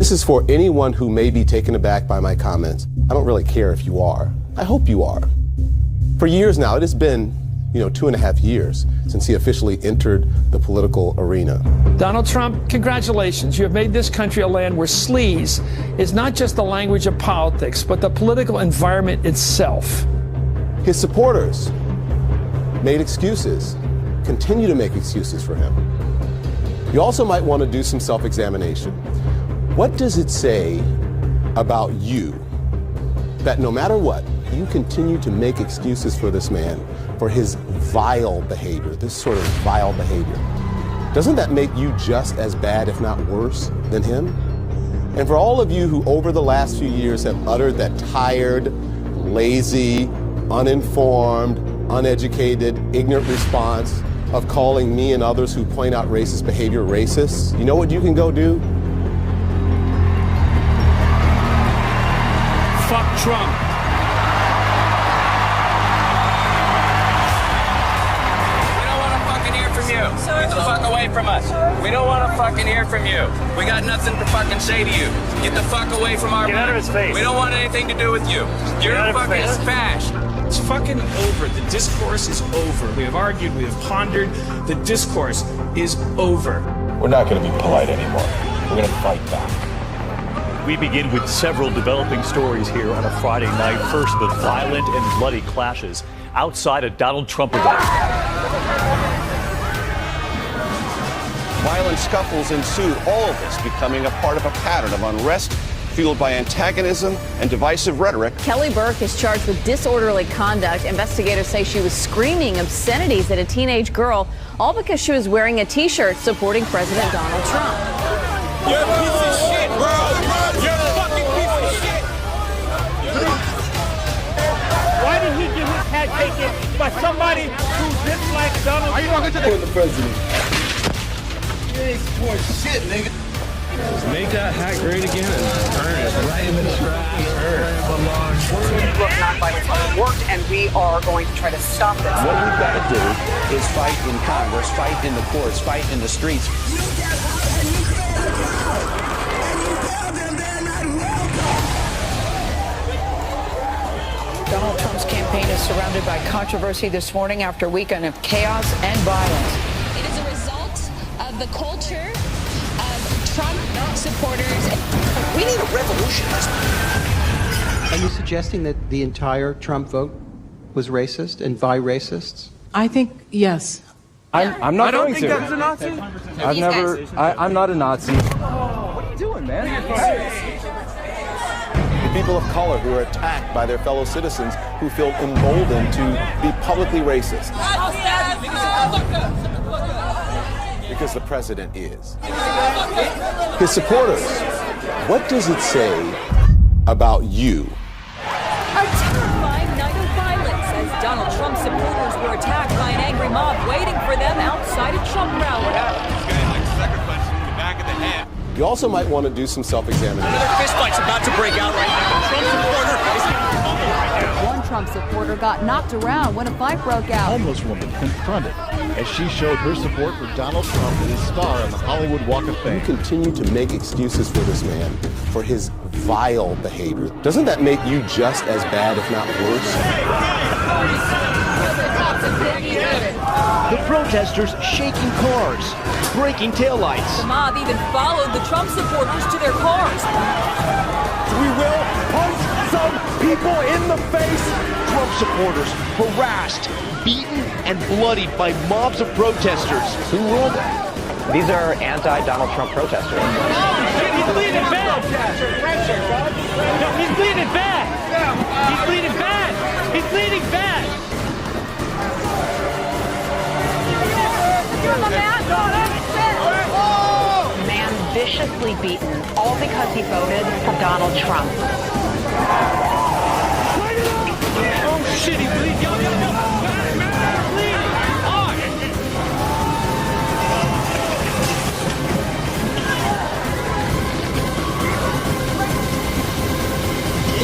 This is for anyone who may be taken aback by my comments. I don't really care if you are. I hope you are. For years now, it has been, 2.5 years since he officially entered the political arena. Donald Trump, congratulations. You have made this country a land where sleaze is not just the language of politics, but the political environment itself. His supporters made excuses, continue to make excuses for him. You also might want to do some self-examination. What does it say about you that no matter what, you continue to make excuses for this man, for his vile behavior, this sort of vile behavior? Doesn't that make you just as bad, if not worse, than him? And for all of you who over the last few years have uttered that tired, lazy, uninformed, uneducated, ignorant response of calling me and others who point out racist behavior racists, you know what you can go do? Fuck Trump. Get the fuck away from us. We don't want to fucking hear from you. We got nothing to fucking say to you. Get the fuck away from our... Get out of his face. We don't want anything to do with you. You're a fucking fash. It's fucking over. The discourse is over. We have argued, we have pondered. The discourse is over. We're not going to be polite anymore. We're going to fight back. We begin with several developing stories here on a Friday night. First, the violent and bloody clashes outside a Donald Trump event. Violent scuffles ensued, all of this becoming a part of a pattern of unrest fueled by antagonism and divisive rhetoric. Kelly Burke is charged with disorderly conduct. Investigators say she was screaming obscenities at a teenage girl, all because she was wearing a T-shirt supporting President Donald Trump. You're a piece of shit, bro. You're a fucking piece of shit. Why did he get his hat taken by somebody who dislikes Donald Trump? Are you talking to the president? You ain't support shit, nigga. Just make that hat great again and turn it right in the trash. Look, nonviolence worked, and we are going to try to stop this. What we've got to do is fight in Congress, fight in the courts, fight in the streets. Donald Trump's campaign is surrounded by controversy this morning after a weekend of chaos and violence. It is a result of the culture of Trump supporters. We need a revolution. Are you suggesting that the entire Trump vote was racist and by racists? I think, yes. I'm not going to. I don't think that's a Nazi. I've never, I'm not a Nazi. What are you doing, man? The people of color who are attacked by their fellow citizens who feel emboldened to be publicly racist. Because the president is. His supporters, what does it say about you? A terrifying night of violence as Donald Trump supporters were attacked by an angry mob waiting for them outside a Trump rally. This guy like sucker punched him in the back of the head. You also might want to do some self-examination. Another fist fight's about to break out right now. Trump supporter is getting pummeled right now. One Trump supporter got knocked around when a fight broke out. Homeless woman confronted as she showed her support for Donald Trump with his star on the Hollywood Walk of Fame. You continue to make excuses for this man, for his vile behavior. Doesn't that make you just as bad, if not worse? The protesters shaking cars, breaking taillights. The mob even followed the Trump supporters to their cars. We will punch some people in the face. Trump supporters harassed, beaten, and bloodied by mobs of protesters. Who ruled it? These are anti-Donald Trump protesters. He's bleeding bad. No, he's bleeding bad. He's bleeding bad. He's bleeding bad. Man viciously beaten, all because he voted for Donald Trump. Oh shit, he's bleeding. Yo, yo, yo. Bleeding.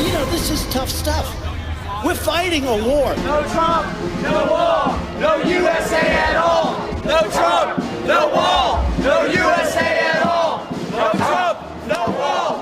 You know, this is tough stuff. We're fighting a war. No Trump, no wall, no USA at all. No Trump, no wall, no USA at all. No Trump, no wall.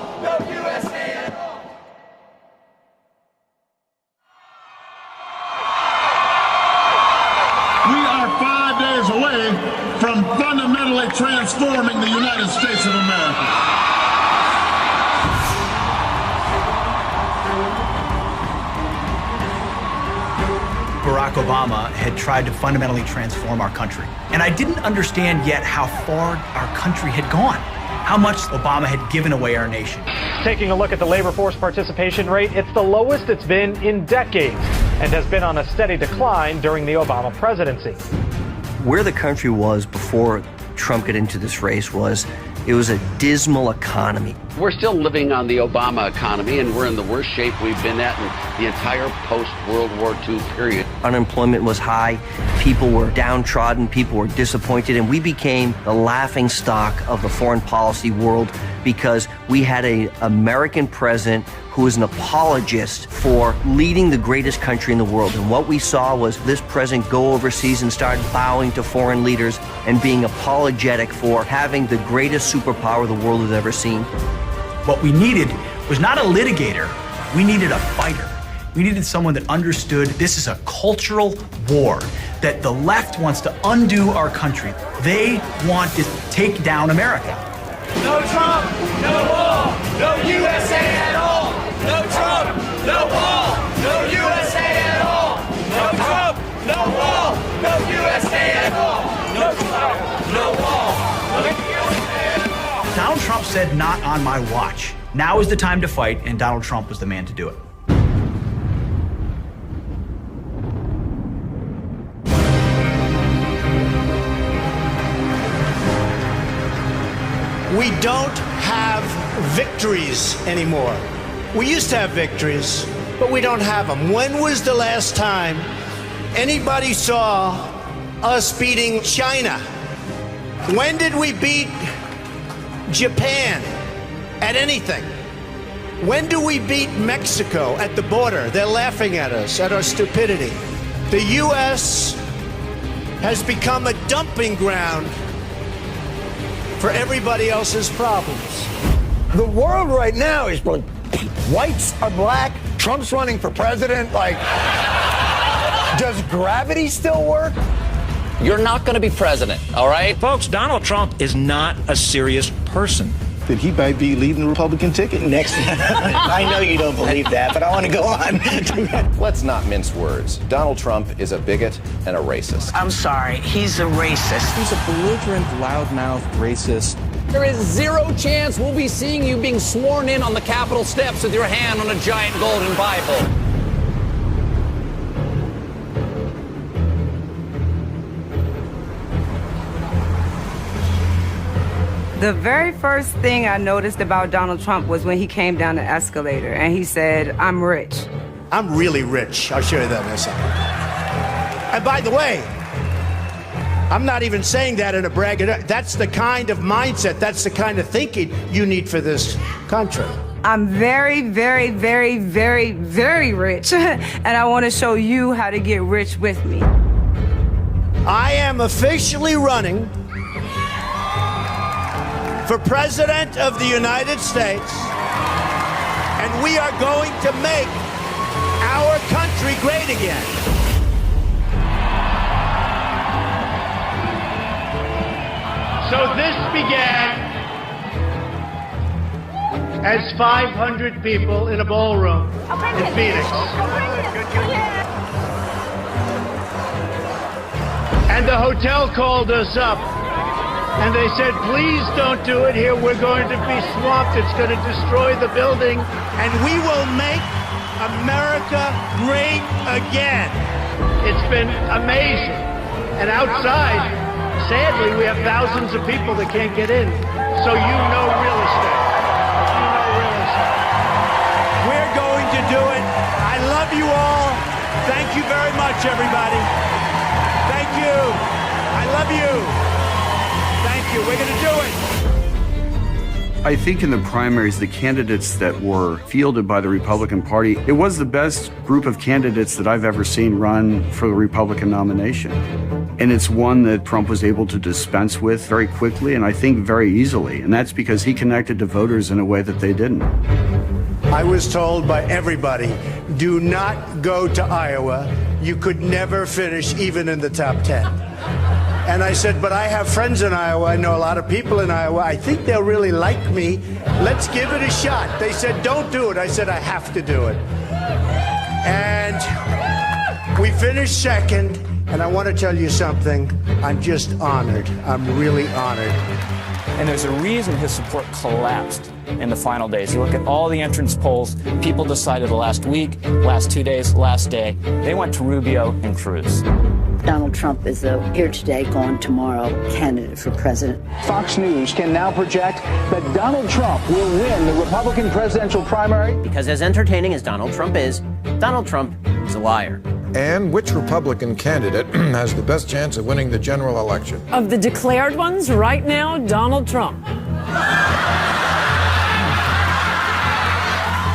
Obama had tried to fundamentally transform our country. And I didn't understand yet how far our country had gone, how much Obama had given away our nation. Taking a look at the labor force participation rate, it's the lowest it's been in decades and has been on a steady decline during the Obama presidency. Where the country was before Trump got into this race was it was a dismal economy. We're still living on the Obama economy, and we're in the worst shape we've been at in the entire post-World War II period. Unemployment was high, people were downtrodden, people were disappointed, and we became the laughing stock of the foreign policy world because we had an American president who was an apologist for leading the greatest country in the world. And what we saw was this president go overseas and start bowing to foreign leaders and being apologetic for having the greatest superpower the world has ever seen. What we needed was not a litigator, we needed a fighter. We needed someone that understood this is a cultural war, that the left wants to undo our country. They want to take down America. No Trump, no wall, no USA at all. No Trump, no wall, no USA at all. No Trump, no wall, no USA at all. No Trump, no wall, no USA at all. Donald Trump said, "Not on my watch." Now is the time to fight, and Donald Trump was the man to do it. We don't have victories anymore. We used to have victories, but we don't have them. When was the last time anybody saw us beating China? When did we beat Japan at anything? When do we beat Mexico at the border? They're laughing at us, at our stupidity. The U.S. has become a dumping ground for everybody else's problems. The world right now is like, whites are black, Trump's running for president. Like, does gravity still work? You're not going to be president, all right? Folks, Donald Trump is not a serious person. That he might be leading the Republican ticket next. I know you don't believe that, but I want to go on. Let's not mince words. Donald Trump is a bigot and a racist. I'm sorry, he's a racist. He's a belligerent, loudmouth racist. There is zero chance we'll be seeing you being sworn in on the Capitol steps with your hand on a giant golden Bible. The very first thing I noticed about Donald Trump was when he came down the escalator and he said, "I'm rich." I'm really rich. I'll show you that in a second. And by the way, I'm not even saying that in a brag. That's the kind of mindset, that's the kind of thinking you need for this country. I'm very, very, very, very, very rich, and I want to show you how to get rich with me. I am officially running for President of the United States, and we are going to make our country great again. So this began as 500 people in a ballroom in Phoenix. And the hotel called us up and they said, "Please don't do it here. We're going to be swamped. It's going to destroy the building. And we will make America great again." It's been amazing. And outside, sadly, we have thousands of people that can't get in. So you know real estate. You know real estate. We're going to do it. I love you all. Thank you very much, everybody. Thank you. I love you. Thank you. We're going to do it. I think in the primaries, the candidates that were fielded by the Republican Party, it was the best group of candidates that I've ever seen run for the Republican nomination. And it's one that Trump was able to dispense with very quickly and I think very easily. And that's because he connected to voters in a way that they didn't. I was told by everybody, do not go to Iowa. You could never finish even in the top 10. And I said, but I have friends in Iowa. I know a lot of people in Iowa. I think they'll really like me. Let's give it a shot. They said, don't do it. I said, I have to do it. And We finished second, and I want to tell you something. I'm just honored. I'm really honored. And there's a reason his support collapsed in the final days. You look at all the entrance polls, people decided the last week, last 2 days, last day. They went to Rubio and Cruz. Donald Trump is the here today, gone tomorrow candidate for president. Fox News can now project that Donald Trump will win the Republican presidential primary. Because as entertaining as Donald Trump is a liar. And which Republican candidate has the best chance of winning the general election? Of the declared ones right now, Donald Trump.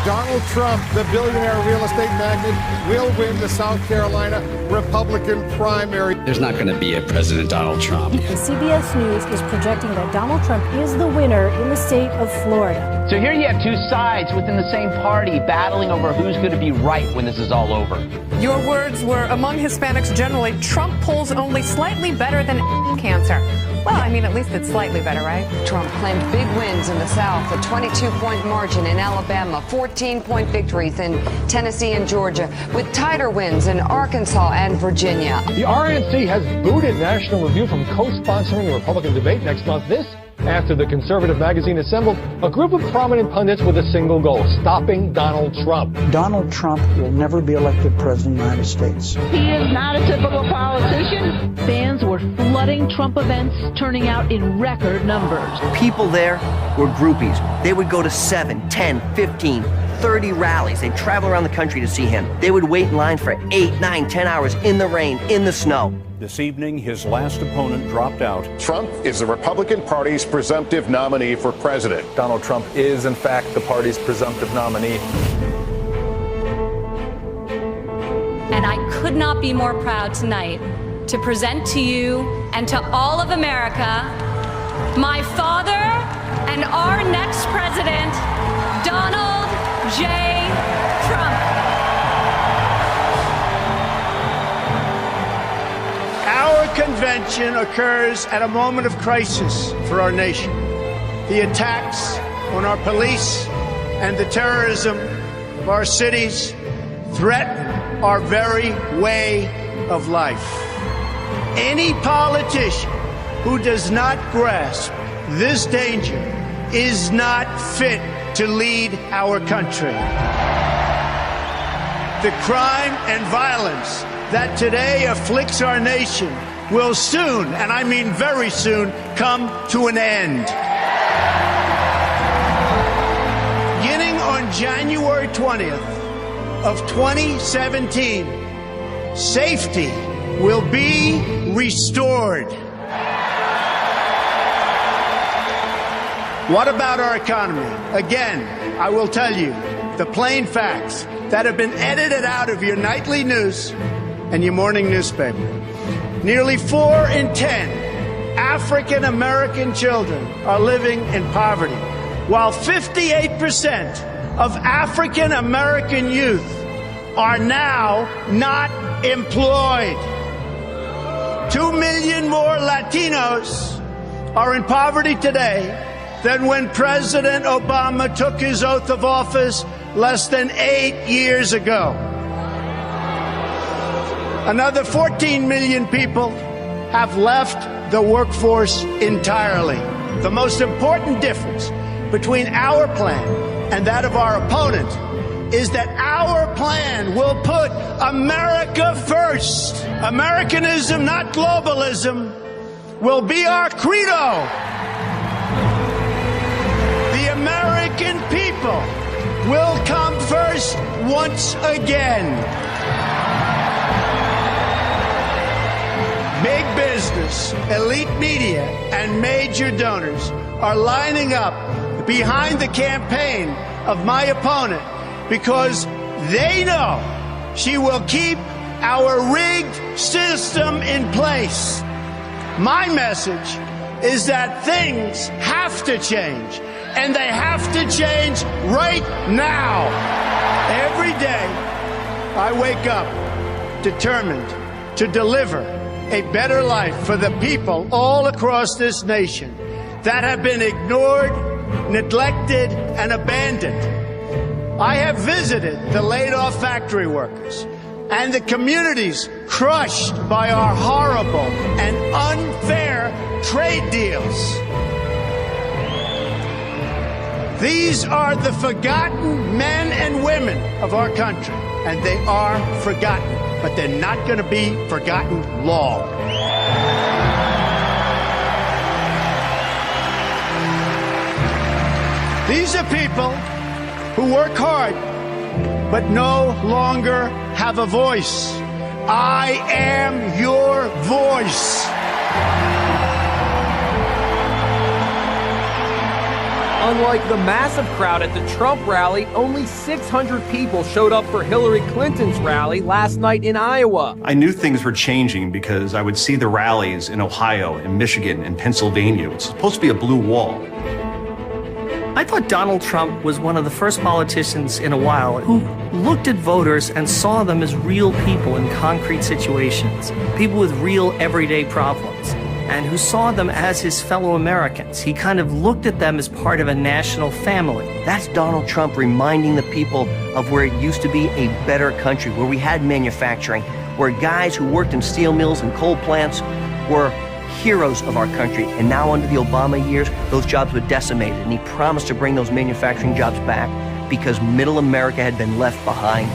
Donald Trump, the billionaire real estate magnate, will win the South Carolina Republican primary. There's not going to be a President Donald Trump. CBS News is projecting that Donald Trump is the winner in the state of Florida. So here you have two sides within the same party battling over who's going to be right when this is all over. Your words were, among Hispanics generally, Trump polls only slightly better than cancer. Well, I mean, at least it's slightly better, right? Trump claimed big wins in the South, a 22-point margin in Alabama, 14-point victories in Tennessee and Georgia, with tighter wins in Arkansas and Virginia. The RNC has booted National Review from co-sponsoring the Republican debate next month. This after the conservative magazine assembled a group of prominent pundits with a single goal: stopping Donald Trump. Donald Trump will never be elected president of the United States. He is not a typical politician. Fans were flooding Trump events, turning out in record numbers. People there were groupies. They would go to 7, 10, 15, 30 rallies. They'd travel around the country to see him. They would wait in line for 8, 9, 10 hours in the rain, in the snow. This evening, his last opponent dropped out. Trump is the Republican Party's presumptive nominee for president. Donald Trump is, in fact, the party's presumptive nominee. And I could not be more proud tonight to present to you and to all of America my father and our next president, Donald J. Trump. Our convention occurs at a moment of crisis for our nation. The attacks on our police and the terrorism of our cities threaten our very way of life. Any politician who does not grasp this danger is not fit to lead our country. The crime and violence that today afflicts our nation will soon, and I mean very soon, come to an end. Beginning on January 20th of 2017, safety will be restored. What about our economy? Again, I will tell you the plain facts that have been edited out of your nightly news and your morning newspaper. Nearly 4 in 10 African American children are living in poverty, while 58% of African American youth are now not employed. 2 million more Latinos are in poverty today than when President Obama took his oath of office less than 8 years ago. Another 14 million people have left the workforce entirely. The most important difference between our plan and that of our opponent is that our plan will put America first. Americanism, not globalism, will be our credo. The American people will come first once again. Big business, elite media, and major donors are lining up behind the campaign of my opponent because they know she will keep our rigged system in place. My message is that things have to change, and they have to change right now. Every day, I wake up determined to deliver a better life for the people all across this nation that have been ignored, neglected, and abandoned. I have visited the laid-off factory workers, and the communities crushed by our horrible and unfair trade deals. These are the forgotten men and women of our country, and they are forgotten, but they're not going to be forgotten long. These are people who work hard, but no longer have a voice. I am your voice. Unlike the massive crowd at the Trump rally, only 600 people showed up for Hillary Clinton's rally last night in Iowa. I knew things were changing because I would see the rallies in Ohio and Michigan and Pennsylvania. It's supposed to be a blue wall. I thought Donald Trump was one of the first politicians in a while who looked at voters and saw them as real people in concrete situations, people with real everyday problems, and who saw them as his fellow Americans. He kind of looked at them as part of a national family. That's Donald Trump reminding the people of where it used to be a better country, where we had manufacturing, where guys who worked in steel mills and coal plants were heroes of our country. And now under the Obama years, those jobs were decimated. And he promised to bring those manufacturing jobs back because middle America had been left behind.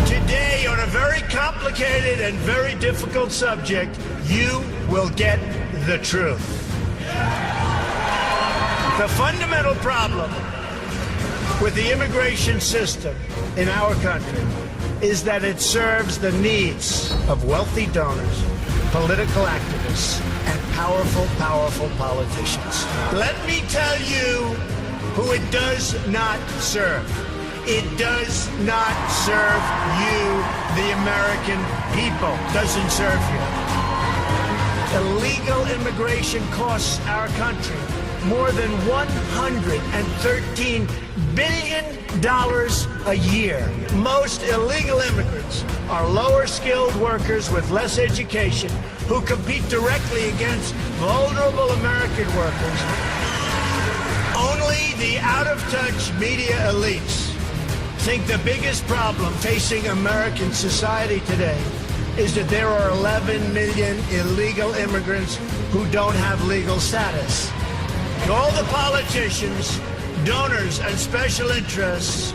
Today, on a very complicated and very difficult subject, you will get the truth. The fundamental problem with the immigration system in our country is that it serves the needs of wealthy donors, political activists, and powerful politicians. Let me tell you who it does not serve. It does not serve you, the American people. Doesn't serve you. Illegal immigration costs our country more than $113 billion a year. Most illegal immigrants are lower-skilled workers with less education who compete directly against vulnerable American workers. Only the out-of-touch media elites think the biggest problem facing American society today is that there are 11 million illegal immigrants who don't have legal status. To all the politicians, donors, and special interests,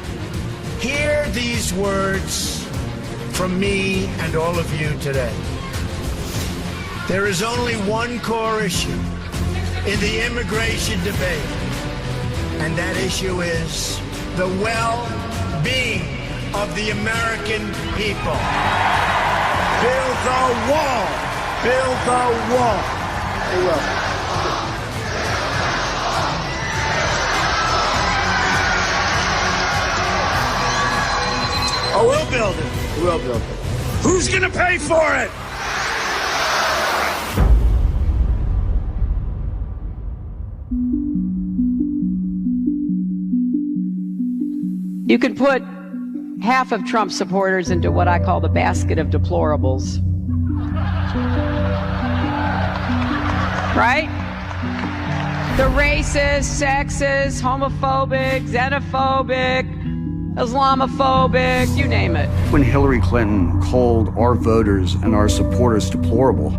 hear these words from me and all of you today. There is only one core issue in the immigration debate, and that issue is the well-being of the American people. Build the wall. Build the wall. They will. Oh, we'll build it. We'll build it. Who's going to pay for it? You can put half of Trump's supporters into what I call the basket of deplorables. Right? The racist, sexist, homophobic, xenophobic, Islamophobic, you name it. When Hillary Clinton called our voters and our supporters deplorable,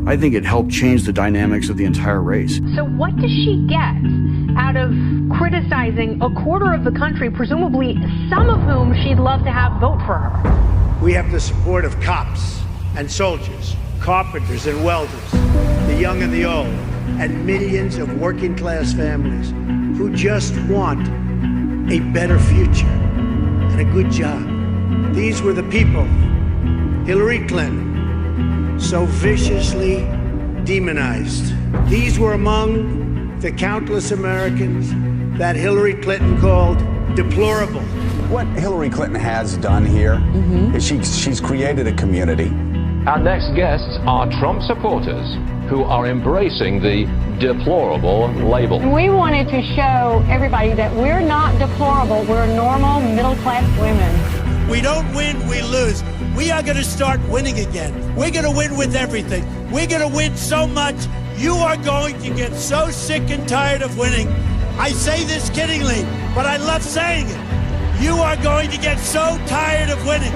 I think it helped change the dynamics of the entire race. So what does she get out of criticizing a quarter of the country, presumably some of whom she'd love to have vote for her? We have the support of cops and soldiers, carpenters and welders, the young and the old, and millions of working class families who just want a better future and a good job. These were the people Hillary Clinton so viciously demonized. These were among the countless Americans that Hillary Clinton called deplorable. What Hillary Clinton has done here is she's created a community. Our next guests are Trump supporters who are embracing the deplorable label. We wanted to show everybody that we're not deplorable. We're normal, middle-class women. We don't win, we lose. We are going to start winning again. We're going to win with everything. We're going to win so much, you are going to get so sick and tired of winning. I say this kiddingly, but I love saying it. You are going to get so tired of winning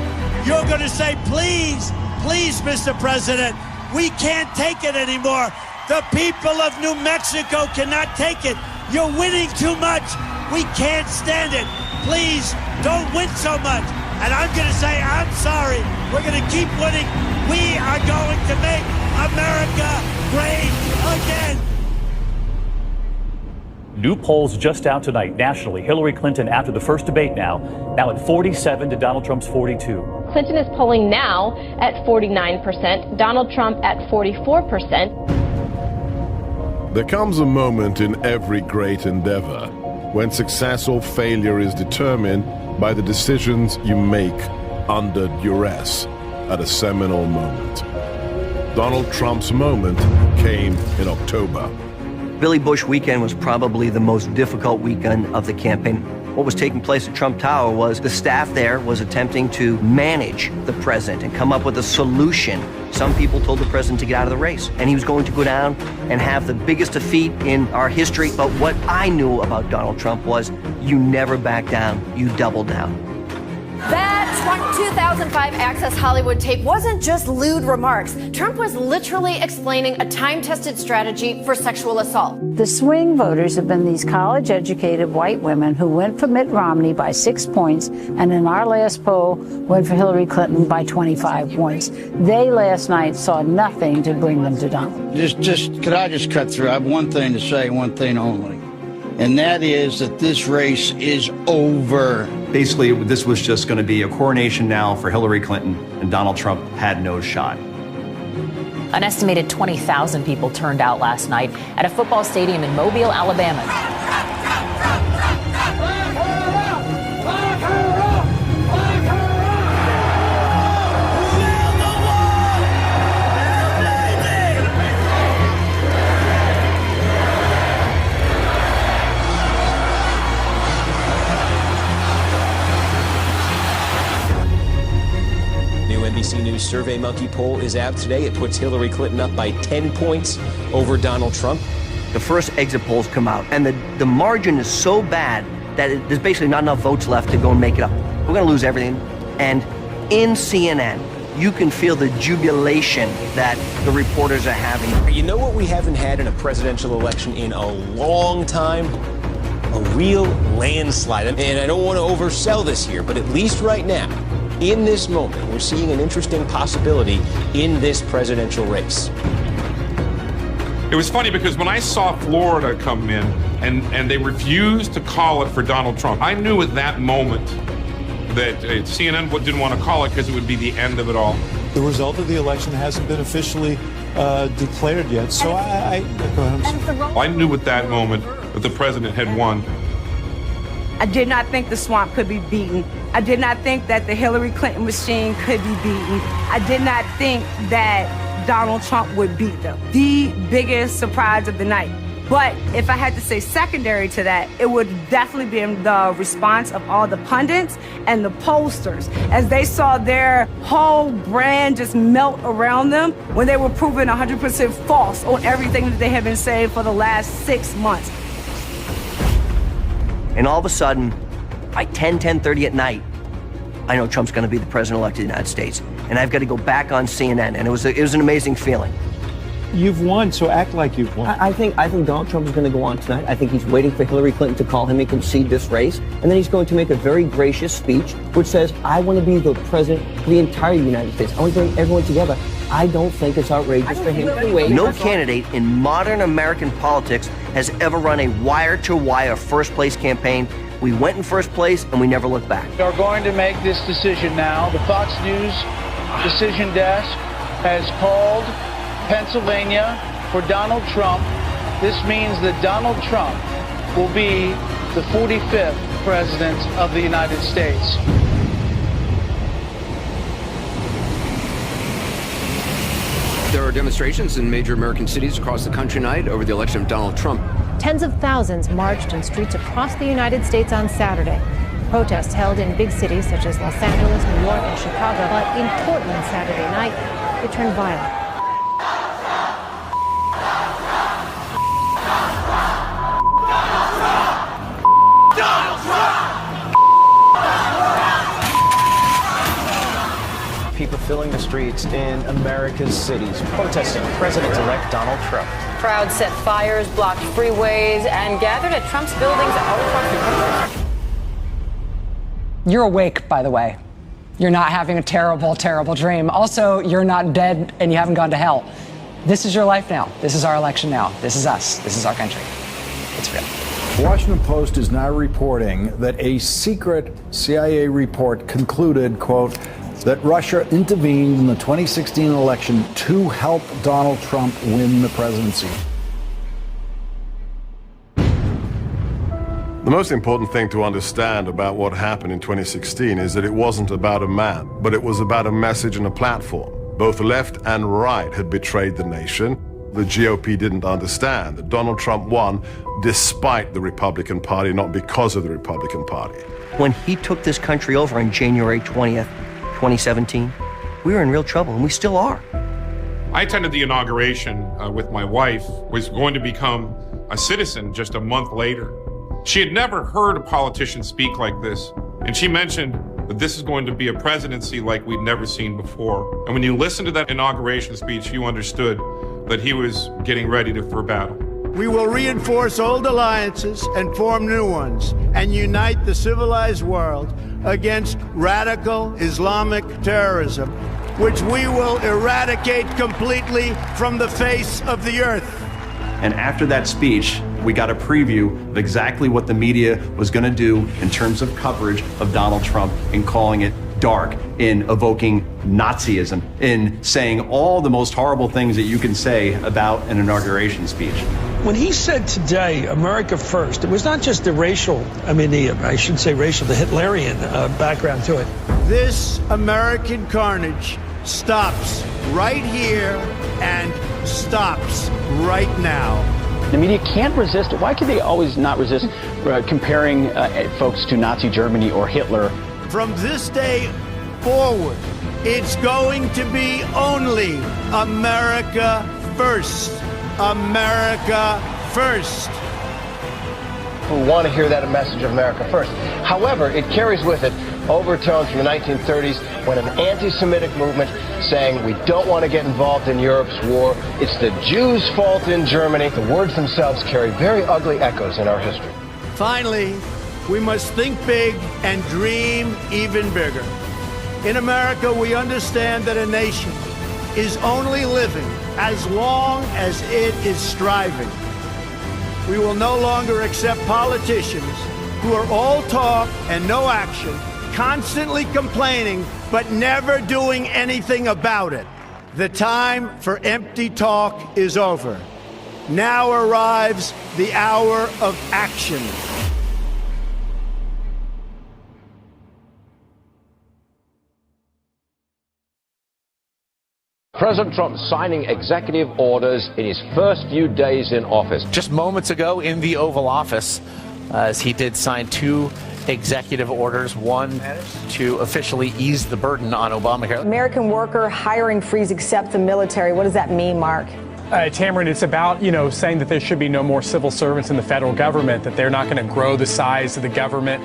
you're going to say, please, please, Mr. President, we can't take it anymore. The people of New Mexico cannot take it. You're winning too much. We can't stand it. Please don't win so much. And I'm going to say, I'm sorry. We're going to keep winning. We are going to make America great again. New polls just out tonight nationally. Hillary Clinton after the first debate now at 47 to Donald Trump's 42. Clinton is polling now at 49%, Donald Trump at 44%. There comes a moment in every great endeavor when success or failure is determined by the decisions you make under duress at a seminal moment. Donald Trump's moment came in October. Billy Bush weekend was probably the most difficult weekend of the campaign. What was taking place at Trump Tower was the staff there was attempting to manage the president and come up with a solution. Some people told the president to get out of the race, and he was going to go down and have the biggest defeat in our history. But what I knew about Donald Trump was you never back down, you double down. That 2005 Access Hollywood tape wasn't just lewd remarks. Trump was literally explaining a time-tested strategy for sexual assault. The swing voters have been these college-educated white women who went for Mitt Romney by 6 points, and in our last poll, went for Hillary Clinton by 25 points. They last night saw nothing to bring them to Donald. Could I just cut through? I have one thing to say, one thing only. And that is that this race is over. Basically, this was just going to be a coronation now for Hillary Clinton, and Donald Trump had no shot. An estimated 20,000 people turned out last night at a football stadium in Mobile, Alabama. NBC News SurveyMonkey poll is out today. It puts Hillary Clinton up by 10 points over Donald Trump. The first exit polls come out, and the margin is so bad that there's basically not enough votes left to go and make it up. We're going to lose everything. And in CNN, you can feel the jubilation that the reporters are having. You know what we haven't had in a presidential election in a long time? A real landslide. And I don't want to oversell this here, but at least right now, in this moment, we're seeing an interesting possibility in this presidential race. It was funny because when I saw Florida come in and they refused to call it for Donald Trump, I knew at that moment that CNN didn't want to call it because it would be the end of it all. The result of the election hasn't been officially declared yet, so I knew at that moment that the president had won. I did not think the swamp could be beaten. I did not think that the Hillary Clinton machine could be beaten. I did not think that Donald Trump would beat them. The biggest surprise of the night. But if I had to say secondary to that, it would definitely be the response of all the pundits and the pollsters as they saw their whole brand just melt around them when they were proven 100% false on everything that they had been saying for the last 6 months. And all of a sudden, by 10:30 at night, I know Trump's going to be the president-elect of the United States. And I've got to go back on CNN. And it was an amazing feeling. You've won, so act like you've won. I think Donald Trump is going to go on tonight. I think he's waiting for Hillary Clinton to call him and concede this race. And then he's going to make a very gracious speech which says, I want to be the president for the entire United States. I want to bring everyone together. I don't think it's outrageous for him to wait. No candidate in modern American politics has ever run a wire-to-wire first-place campaign. We went in first place, and we never looked back. We are going to make this decision now. The Fox News decision desk has called Pennsylvania for Donald Trump. This means that Donald Trump will be the 45th president of the United States. There are demonstrations in major American cities across the country tonight over the election of Donald Trump. Tens of thousands marched in streets across the United States on Saturday. Protests held in big cities such as Los Angeles, New York, and Chicago. But in Portland Saturday night, it turned violent. filling the streets in America's cities, protesting President-elect Donald Trump. Crowds set fires, blocked freeways, and gathered at Trump's buildings all across the country. You're awake, by the way. You're not having a terrible, terrible dream. Also, you're not dead and you haven't gone to hell. This is your life now. This is our election now. This is us. This is our country. It's real. Washington Post is now reporting that a secret CIA report concluded, quote, that Russia intervened in the 2016 election to help Donald Trump win the presidency. The most important thing to understand about what happened in 2016 is that it wasn't about a man, but it was about a message and a platform. Both left and right had betrayed the nation. The GOP didn't understand that Donald Trump won despite the Republican Party, not because of the Republican Party. When he took this country over on January 20th, 2017, we were in real trouble, and we still are. I attended the inauguration with my wife, was going to become a citizen just a month later. She had never heard a politician speak like this, and she mentioned that this is going to be a presidency like we'd never seen before. And when you listened to that inauguration speech, you understood that he was getting ready for battle. We will reinforce old alliances and form new ones and unite the civilized world against radical Islamic terrorism, which we will eradicate completely from the face of the earth. And after that speech, we got a preview of exactly what the media was going to do in terms of coverage of Donald Trump, in calling it dark, in evoking Nazism, in saying all the most horrible things that you can say about an inauguration speech. When he said today, America first, it was not just the racial, the Hitlerian background to it. This American carnage stops right here and stops right now. The media can't resist it. Why could they always not resist comparing folks to Nazi Germany or Hitler? From this day forward, it's going to be only America first. America first. Who want to hear that message of America first. However, it carries with it overtones from the 1930s when an anti-Semitic movement saying we don't want to get involved in Europe's war. It's the Jews' fault in Germany. The words themselves carry very ugly echoes in our history. Finally, we must think big and dream even bigger. In America, we understand that a nation is only living as long as it is striving. We will no longer accept politicians who are all talk and no action, constantly complaining, but never doing anything about it. The time for empty talk is over. Now arrives the hour of action. President Trump signing executive orders in his first few days in office. Just moments ago in the Oval Office, as he did sign two executive orders, one to officially ease the burden on Obamacare. American worker hiring freeze except the military. What does that mean, Mark? Tamron, it's about, saying that there should be no more civil servants in the federal government, that they're not going to grow the size of the government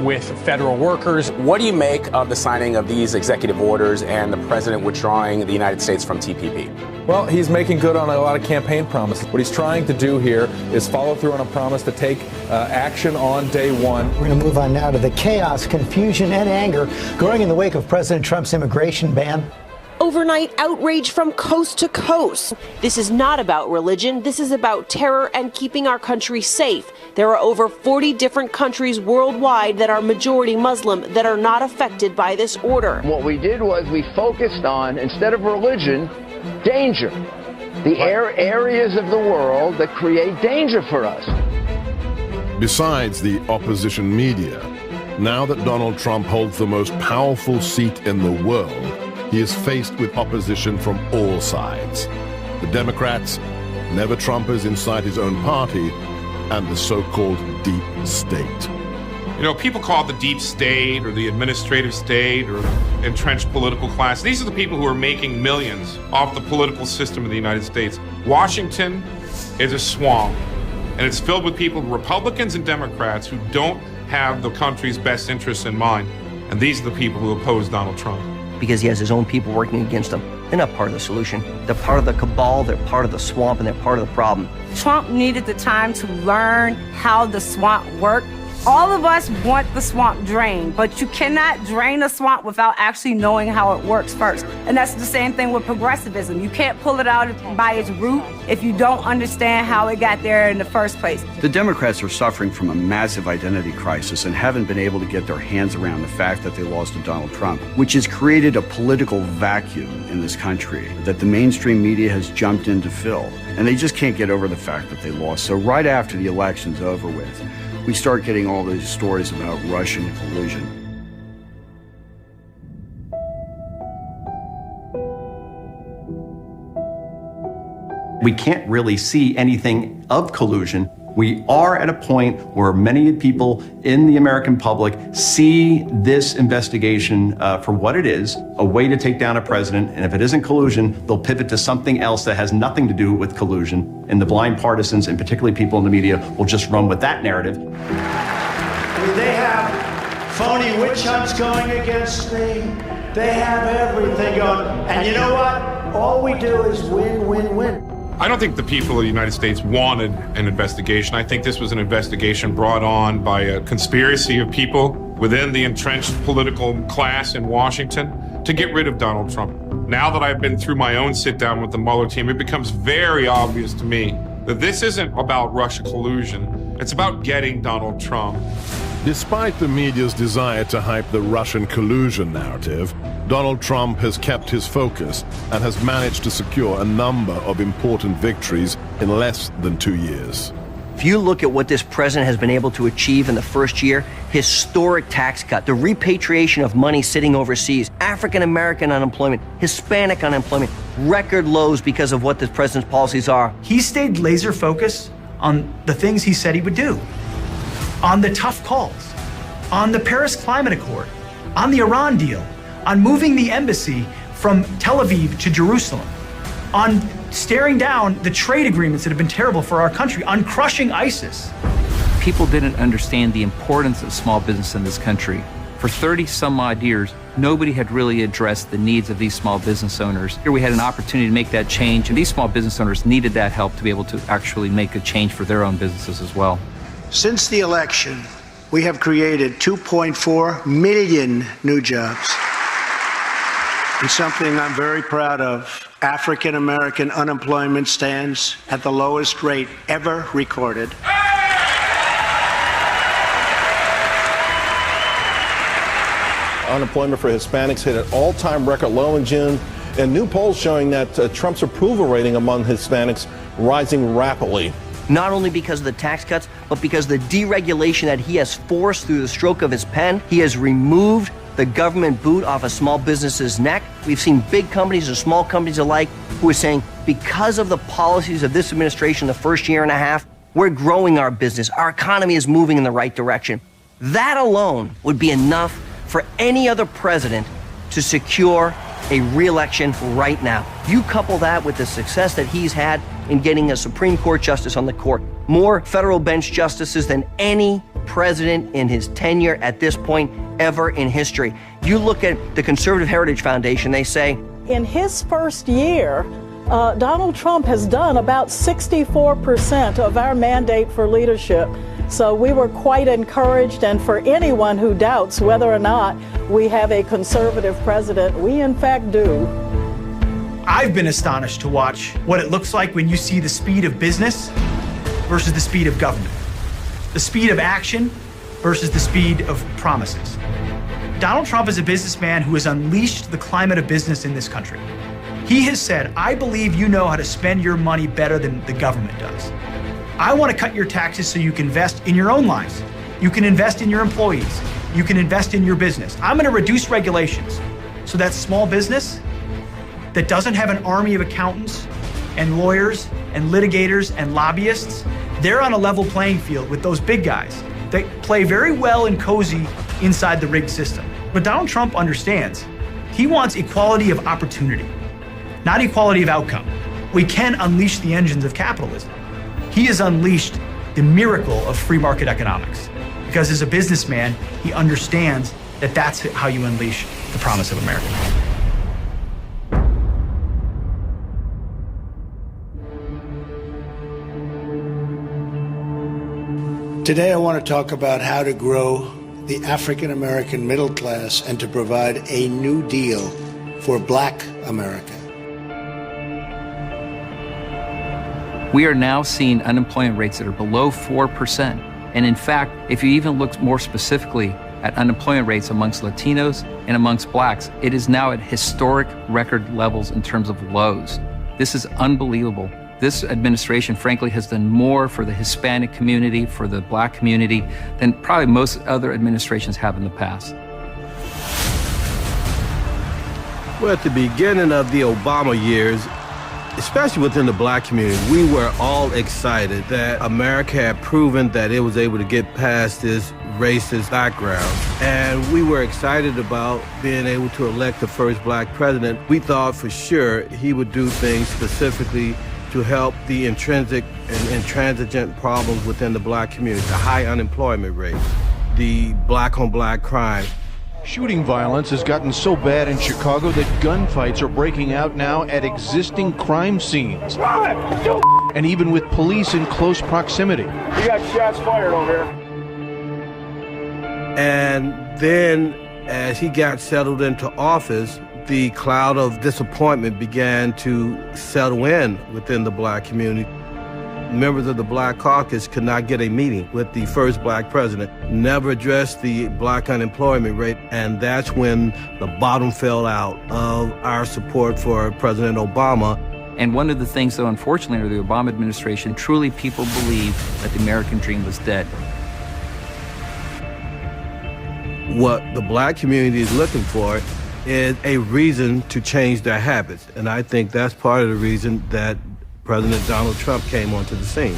with federal workers. What do you make of the signing of these executive orders and the president withdrawing the United States from TPP? Well, he's making good on a lot of campaign promises. What he's trying to do here is follow through on a promise to take action on day one. We're going to move on now to the chaos, confusion, and anger growing in the wake of President Trump's immigration ban. Overnight outrage from coast to coast. This is not about religion. This is about terror and keeping our country safe. There are over 40 different countries worldwide that are majority Muslim that are not affected by this order. What we did was we focused on, instead of religion, danger. The areas of the world that create danger for us. Besides the opposition media, now that Donald Trump holds the most powerful seat in the world, he is faced with opposition from all sides. The Democrats, never-Trumpers inside his own party, and the so-called deep state. People call it the deep state or the administrative state or entrenched political class. These are the people who are making millions off the political system of the United States. Washington is a swamp, and it's filled with people, Republicans and Democrats, who don't have the country's best interests in mind. And these are the people who oppose Donald Trump. because he has his own people working against him. They're not part of the solution. They're part of the cabal, they're part of the swamp, and they're part of the problem. Trump needed the time to learn how the swamp worked. All of us want the swamp drained, but you cannot drain a swamp without actually knowing how it works first. And that's the same thing with progressivism. You can't pull it out by its root if you don't understand how it got there in the first place. The Democrats are suffering from a massive identity crisis and haven't been able to get their hands around the fact that they lost to Donald Trump, which has created a political vacuum in this country that the mainstream media has jumped in to fill. And they just can't get over the fact that they lost. So right after the election's over with, we start getting all these stories about Russian collusion. We can't really see anything of collusion. We are at a point where many people in the American public see this investigation for what it is, a way to take down a president. And if it isn't collusion, they'll pivot to something else that has nothing to do with collusion. And the blind partisans, and particularly people in the media, will just run with that narrative. They have phony witch hunts going against me. They have everything going. And you know what? All we do is win, win, win. I don't think the people of the United States wanted an investigation. I think this was an investigation brought on by a conspiracy of people within the entrenched political class in Washington to get rid of Donald Trump. Now that I've been through my own sit-down with the Mueller team, it becomes very obvious to me that this isn't about Russia collusion. It's about getting Donald Trump. Despite the media's desire to hype the Russian collusion narrative, Donald Trump has kept his focus and has managed to secure a number of important victories in less than 2 years. If you look at what this president has been able to achieve in the first year, historic tax cut, the repatriation of money sitting overseas, African-American unemployment, Hispanic unemployment, record lows because of what this president's policies are. He stayed laser focused on the things he said he would do, on the tough calls, on the Paris Climate Accord, on the Iran deal, on moving the embassy from Tel Aviv to Jerusalem, on staring down the trade agreements that have been terrible for our country, on crushing ISIS. People didn't understand the importance of small business in this country. For 30 some odd years, nobody had really addressed the needs of these small business owners. Here we had an opportunity to make that change, and these small business owners needed that help to be able to actually make a change for their own businesses as well. Since the election, we have created 2.4 million new jobs. And something I'm very proud of, African American unemployment stands at the lowest rate ever recorded. Unemployment for Hispanics hit an all-time record low in June, and new polls showing that Trump's approval rating among Hispanics rising rapidly. Not only because of the tax cuts, but because of the deregulation that he has forced through the stroke of his pen. He has removed the government boot off a small business's neck. We've seen big companies and small companies alike who are saying, because of the policies of this administration the first year and a half, we're growing our business. Our economy is moving in the right direction. That alone would be enough for any other president to secure a re-election right now. You couple that with the success that he's had in getting a Supreme Court justice on the court, more federal bench justices than any president in his tenure at this point ever in history. You look at the Conservative Heritage Foundation, they say, in his first year, Donald Trump has done about 64% of our mandate for leadership. So we were quite encouraged, and for anyone who doubts whether or not we have a conservative president, we in fact do. I've been astonished to watch what it looks like when you see the speed of business versus the speed of government, the speed of action versus the speed of promises. Donald Trump is a businessman who has unleashed the climate of business in this country. He has said, I believe you know how to spend your money better than the government does. I want to cut your taxes so you can invest in your own lives. You can invest in your employees. You can invest in your business. I'm going to reduce regulations so that small business that doesn't have an army of accountants and lawyers and litigators and lobbyists, they're on a level playing field with those big guys that play very well and cozy inside the rigged system. But Donald Trump understands he wants equality of opportunity, not equality of outcome. We can unleash the engines of capitalism. He has unleashed the miracle of free market economics because as a businessman, he understands that that's how you unleash the promise of America. Today, I want to talk about how to grow the African American middle class and to provide a new deal for Black America. We are now seeing unemployment rates that are below 4%. And in fact, if you even look more specifically at unemployment rates amongst Latinos and amongst blacks, it is now at historic record levels in terms of lows. This is unbelievable. This administration, frankly, has done more for the Hispanic community, for the black community, than probably most other administrations have in the past. Well, at the beginning of the Obama years, especially within the black community, we were all excited that America had proven that it was able to get past this racist background. And we were excited about being able to elect the first black president. We thought for sure he would do things specifically to help the intrinsic and intransigent problems within the black community, the high unemployment rate, the black-on-black crime. Shooting violence has gotten so bad in Chicago that gunfights are breaking out now at existing crime scenes. And even with police in close proximity. You got shots fired over here. And then as he got settled into office, the cloud of disappointment began to settle in within the black community. Members of the Black Caucus could not get a meeting with the first black president, never addressed the black unemployment rate, and that's when the bottom fell out of our support for President Obama. And one of the things, though, unfortunately, under the Obama administration, truly people believe that the American dream was dead. What the black community is looking for is a reason to change their habits, and I think that's part of the reason that President Donald Trump came onto the scene.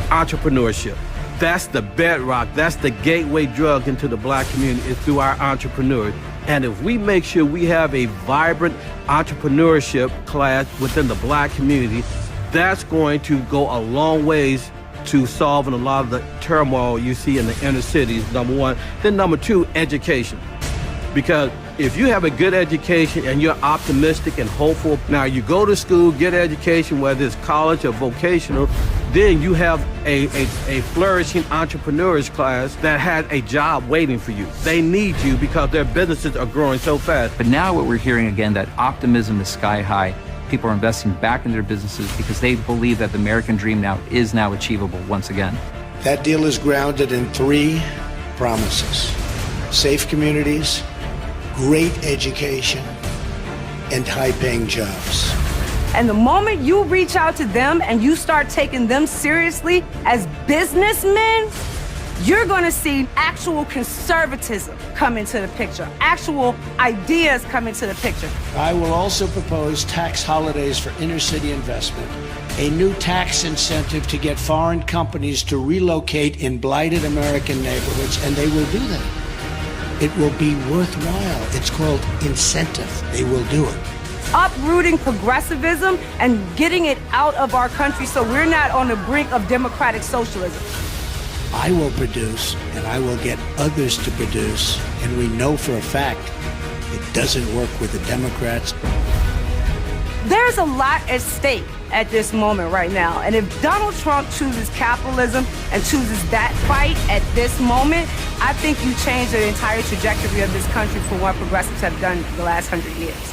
Entrepreneurship. That's the bedrock. That's the gateway drug into the black community, is through our entrepreneurs. And if we make sure we have a vibrant entrepreneurship class within the black community, that's going to go a long ways to solving a lot of the turmoil you see in the inner cities, number one. Then number two, education. Because if you have a good education and you're optimistic and hopeful, now you go to school, get education, whether it's college or vocational, then you have a flourishing entrepreneurs class that has a job waiting for you. They need you because their businesses are growing so fast. But now what we're hearing again, that optimism is sky high. People are investing back in their businesses because they believe that the American dream is now achievable once again. That deal is grounded in 3 promises: safe communities, great education, and high-paying jobs. And the moment you reach out to them and you start taking them seriously as businessmen, you're going to see actual conservatism come into the picture, actual ideas come into the picture. I will also propose tax holidays for inner-city investment, a new tax incentive to get foreign companies to relocate in blighted American neighborhoods, and they will do that. It will be worthwhile. It's called incentive. They will do it. Uprooting progressivism and getting it out of our country so we're not on the brink of democratic socialism. I will produce, and I will get others to produce, and we know for a fact it doesn't work with the Democrats. There's a lot at stake at this moment right now. And if Donald Trump chooses capitalism and chooses that fight at this moment, I think you change the entire trajectory of this country from what progressives have done the last 100 years.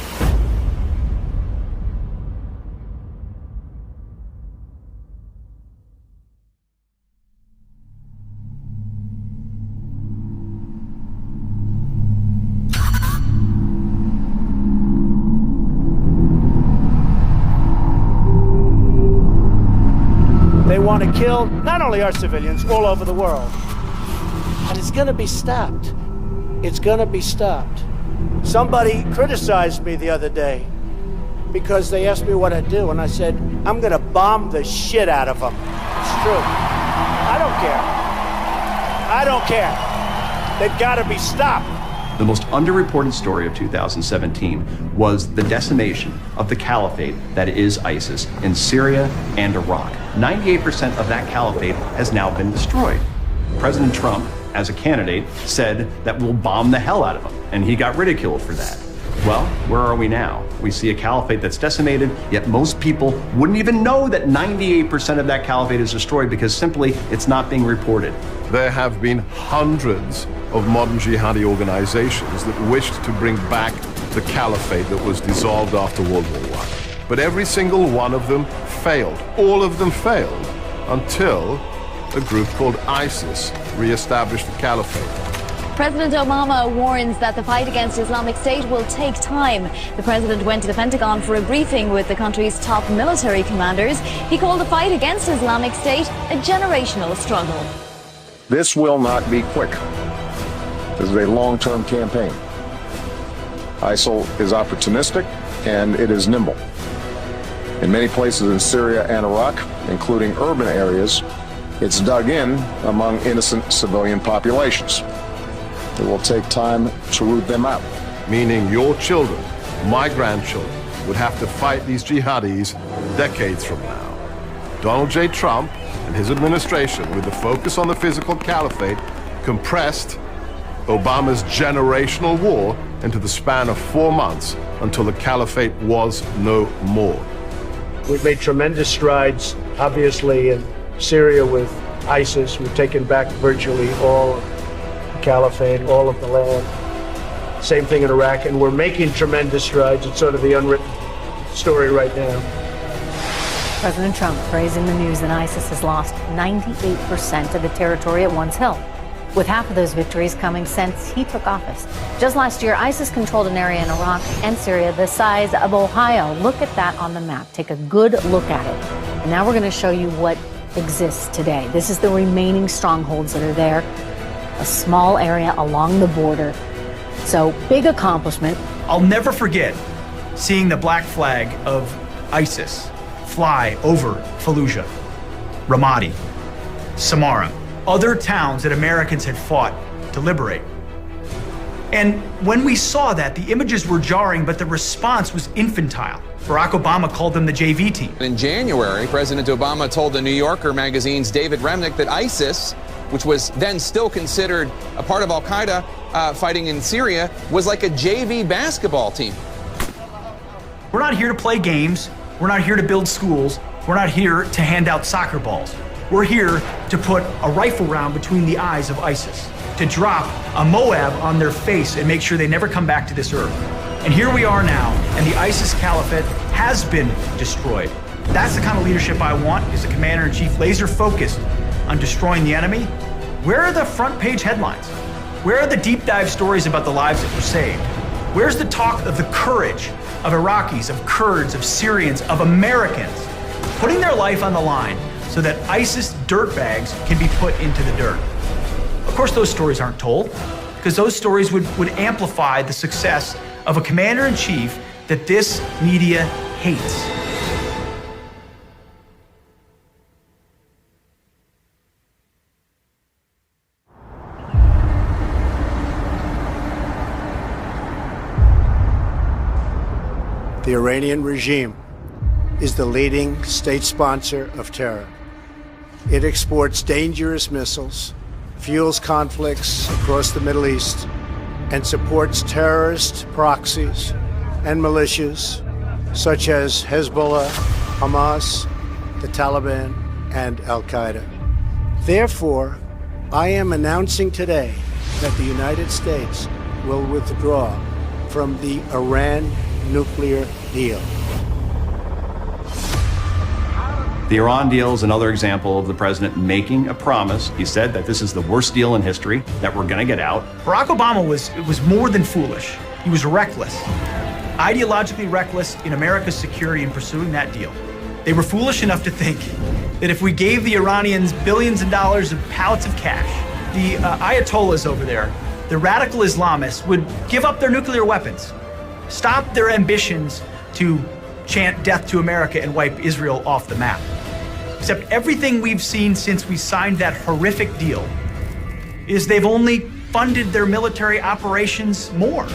They want to kill not only our civilians, all over the world. And it's going to be stopped. It's going to be stopped. Somebody criticized me the other day because they asked me what I'd do, and I said, I'm going to bomb the shit out of them. It's true. I don't care. I don't care. They've got to be stopped. The most underreported story of 2017 was the decimation of the caliphate that is ISIS in Syria and Iraq. 98% of that caliphate has now been destroyed. President Trump, as a candidate, said that we'll bomb the hell out of them, and he got ridiculed for that. Well, where are we now? We see a caliphate that's decimated, yet most people wouldn't even know that 98% of that caliphate is destroyed because simply it's not being reported. there have been hundreds of modern jihadi organizations that wished to bring back the caliphate that was dissolved after World War I. But every single one of them failed. All of them failed until a group called ISIS reestablished the caliphate. President Obama warns that the fight against Islamic State will take time. The president went to the Pentagon for a briefing with the country's top military commanders. He called the fight against Islamic State a generational struggle. This will not be quick. This is a long-term campaign. ISIL is opportunistic and it is nimble. In many places in Syria and Iraq, including urban areas, it's dug in among innocent civilian populations. It will take time to root them out. Meaning your children, my grandchildren, would have to fight these jihadis decades from now. Donald J. Trump and his administration, with the focus on the physical caliphate, compressed Obama's generational war into the span of 4 months until the caliphate was no more. We've made tremendous strides, obviously, in Syria with ISIS. We've taken back virtually all of the caliphate, all of the land. Same thing in Iraq, and we're making tremendous strides. It's sort of the unwritten story right now. President Trump praising the news that ISIS has lost 98% of the territory it once held, with half of those victories coming since he took office. Just last year, ISIS controlled an area in Iraq and Syria the size of Ohio. Look at that on the map. Take a good look at it. And now we're going to show you what exists today. This is the remaining strongholds that are there, a small area along the border. So, big accomplishment. I'll never forget seeing the black flag of ISIS fly over Fallujah, Ramadi, Samarra, other towns that Americans had fought to liberate. And when we saw that, the images were jarring, but the response was infantile. Barack Obama called them the JV team. In January, President Obama told the New Yorker magazine's David Remnick that ISIS, which was then still considered a part of al-Qaeda fighting in Syria, was like a JV basketball team. We're not here to play games. We're not here to build schools. We're not here to hand out soccer balls. We're here to put a rifle round between the eyes of ISIS, to drop a Moab on their face and make sure they never come back to this earth. And here we are now, and the ISIS caliphate has been destroyed. That's the kind of leadership I want, is a commander-in-chief laser focused on destroying the enemy. Where are the front page headlines? Where are the deep dive stories about the lives that were saved? Where's the talk of the courage of Iraqis, of Kurds, of Syrians, of Americans, putting their life on the line so that ISIS dirtbags can be put into the dirt? Of course, those stories aren't told, because those stories would amplify the success of a commander-in-chief that this media hates. The Iranian regime is the leading state sponsor of terror. It exports dangerous missiles, fuels conflicts across the Middle East, and supports terrorist proxies and militias such as Hezbollah, Hamas, the Taliban, and Al-Qaeda. Therefore, I am announcing today that the United States will withdraw from the Iran nuclear deal. The Iran deal is another example of the president making a promise. He said that this is the worst deal in history, that we're going to get out. Barack Obama was more than foolish. He was reckless, ideologically reckless in America's security in pursuing that deal. They were foolish enough to think that if we gave the Iranians billions of dollars of pallets of cash, the Ayatollahs over there, the radical Islamists, would give up their nuclear weapons, stop their ambitions to chant death to America and wipe Israel off the map. Except everything we've seen since we signed that horrific deal is they've only funded their military operations more.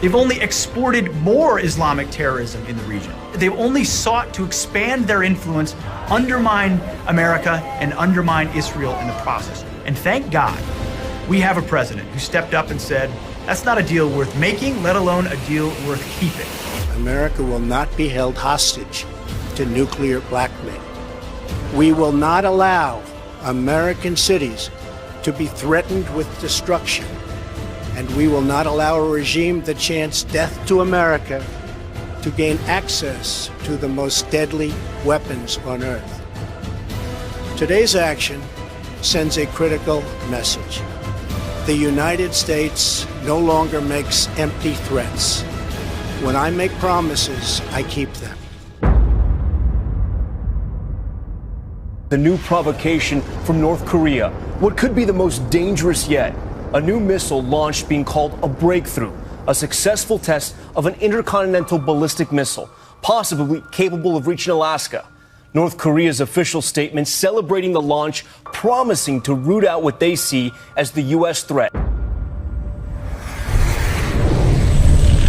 They've only exported more Islamic terrorism in the region. They've only sought to expand their influence, undermine America, and undermine Israel in the process. And thank God we have a president who stepped up and said, that's not a deal worth making, let alone a deal worth keeping. America will not be held hostage to nuclear blackmail. We will not allow American cities to be threatened with destruction, and we will not allow a regime that chants death to America to gain access to the most deadly weapons on earth. Today's action sends a critical message. The United States no longer makes empty threats. When I make promises, I keep them. The new provocation from North Korea, what could be the most dangerous yet, a new missile launched being called a breakthrough, a successful test of an intercontinental ballistic missile, possibly capable of reaching Alaska. North Korea's official statement celebrating the launch, promising to root out what they see as the U.S. threat.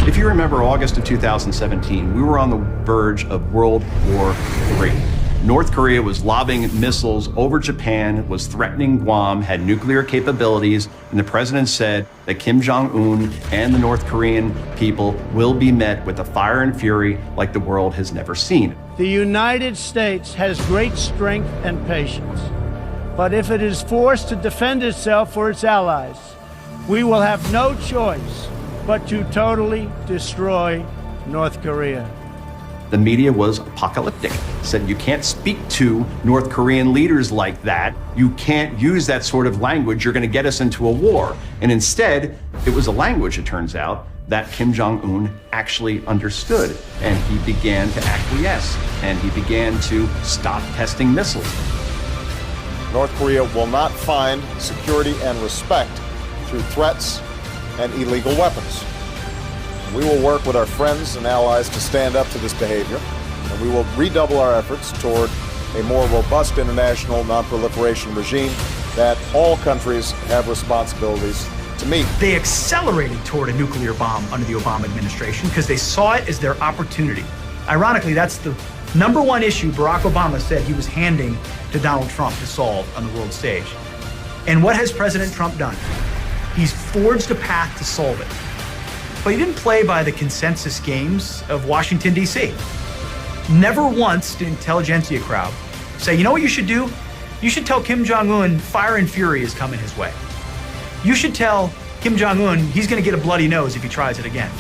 If you remember August of 2017, we were on the verge of World War III. North Korea was lobbing missiles over Japan, was threatening Guam, had nuclear capabilities, and the president said that Kim Jong-un and the North Korean people will be met with a fire and fury like the world has never seen. The United States has great strength and patience, but if it is forced to defend itself or its allies, we will have no choice but to totally destroy North Korea. The media was apocalyptic, said you can't speak to North Korean leaders like that. You can't use that sort of language. You're going to get us into a war. And instead, it was a language, it turns out, that Kim Jong-un actually understood. And he began to acquiesce, and he began to stop testing missiles. North Korea will not find security and respect through threats and illegal weapons. We will work with our friends and allies to stand up to this behavior, and we will redouble our efforts toward a more robust international non-proliferation regime that all countries have responsibilities to meet. They accelerated toward a nuclear bomb under the Obama administration because they saw it as their opportunity. Ironically, that's the number one issue Barack Obama said he was handing to Donald Trump to solve on the world stage. And what has President Trump done? He's forged a path to solve it. But he didn't play by the consensus games of Washington, D.C. Never once did intelligentsia crowd say, you know what you should do? You should tell Kim Jong-un fire and fury is coming his way. You should tell Kim Jong-un he's going to get a bloody nose if he tries it again.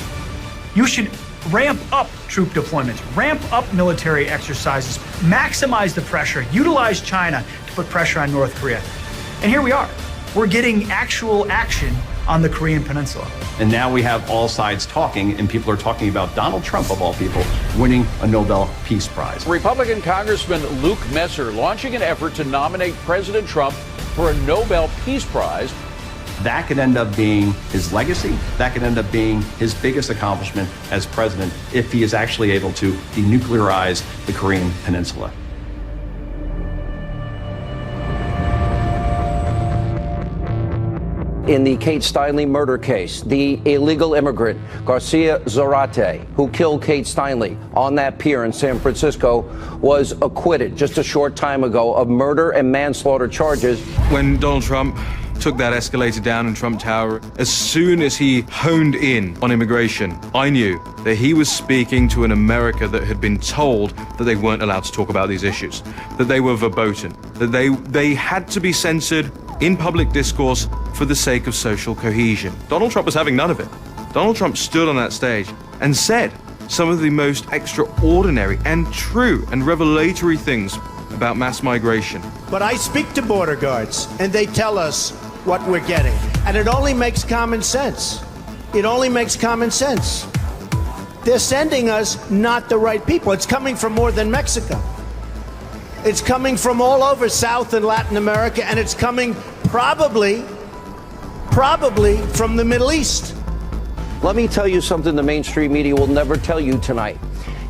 You should ramp up troop deployments, ramp up military exercises, maximize the pressure, utilize China to put pressure on North Korea. And here we are. We're getting actual action on the Korean Peninsula. And now we have all sides talking, and people are talking about Donald Trump, of all people, winning a Nobel Peace Prize. Republican Congressman Luke Messer launching an effort to nominate President Trump for a Nobel Peace Prize. That could end up being his legacy. That could end up being his biggest accomplishment as president if he is actually able to denuclearize the Korean Peninsula. In the Kate Steinle murder case, the illegal immigrant Garcia Zarate, who killed Kate Steinle on that pier in San Francisco, was acquitted just a short time ago of murder and manslaughter charges. When Donald Trump took that escalator down in Trump Tower, as soon as he honed in on immigration, I knew that he was speaking to an America that had been told that they weren't allowed to talk about these issues, that they were verboten, that they had to be censored in public discourse for the sake of social cohesion. Donald Trump was having none of it. Donald Trump stood on that stage and said some of the most extraordinary and true and revelatory things about mass migration. But I speak to border guards, and they tell us what we're getting. And it only makes common sense. It only makes common sense. They're sending us not the right people. It's coming from more than Mexico. It's coming from all over South and Latin America, and it's coming probably from the Middle East. Let me tell you something the mainstream media will never tell you tonight.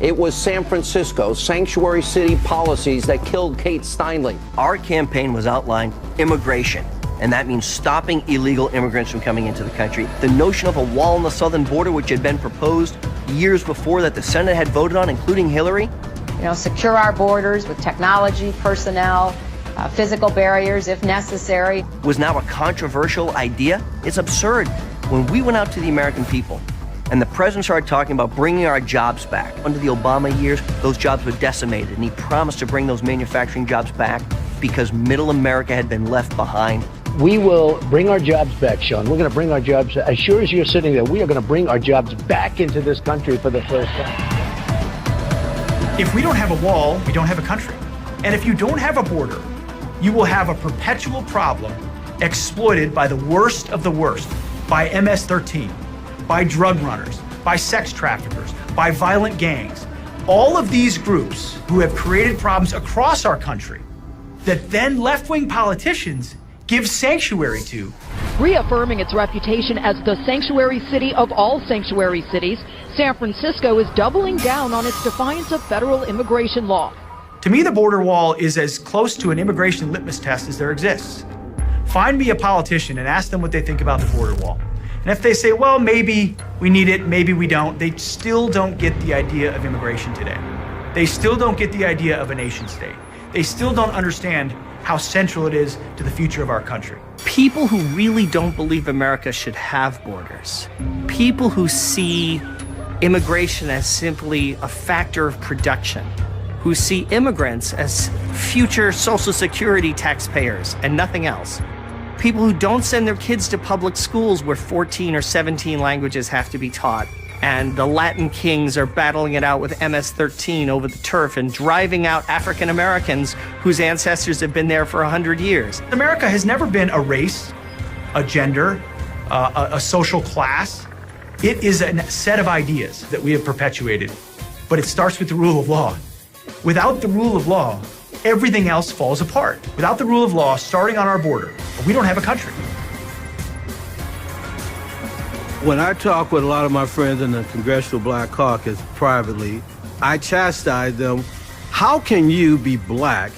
It was San Francisco's sanctuary city policies that killed Kate Steinle. Our campaign was outlined immigration, and that means stopping illegal immigrants from coming into the country. The notion of a wall on the southern border, which had been proposed years before that the Senate had voted on, including Hillary. Secure our borders with technology, personnel, physical barriers if necessary. Was now a controversial idea. It's absurd. When we went out to the American people and the president started talking about bringing our jobs back, under the Obama years, those jobs were decimated, and he promised to bring those manufacturing jobs back because middle America had been left behind. We will bring our jobs back, Sean. We're going to bring our jobs, as sure as you're sitting there, we are going to bring our jobs back into this country for the first time. If we don't have a wall, we don't have a country. And if you don't have a border, you will have a perpetual problem exploited by the worst of the worst, by MS-13, by drug runners, by sex traffickers, by violent gangs. All of these groups who have created problems across our country that then left-wing politicians give sanctuary to. Reaffirming its reputation as the sanctuary city of all sanctuary cities, San Francisco is doubling down on its defiance of federal immigration law. To me, the border wall is as close to an immigration litmus test as there exists. Find me a politician and ask them what they think about the border wall. And if they say, well, maybe we need it, maybe we don't, they still don't get the idea of immigration today. They still don't get the idea of a nation state. They still don't understand how central it is to the future of our country. People who really don't believe America should have borders. People who see immigration as simply a factor of production. Who see immigrants as future Social Security taxpayers and nothing else. People who don't send their kids to public schools where 14 or 17 languages have to be taught. And the Latin kings are battling it out with MS-13 over the turf and driving out African Americans whose ancestors have been there for 100 years. America has never been a race, a gender, a social class. It is a set of ideas that we have perpetuated, but it starts with the rule of law. Without the rule of law, everything else falls apart. Without the rule of law starting on our border, we don't have a country. When I talk with a lot of my friends in the Congressional Black Caucus privately, I chastise them. How can you be black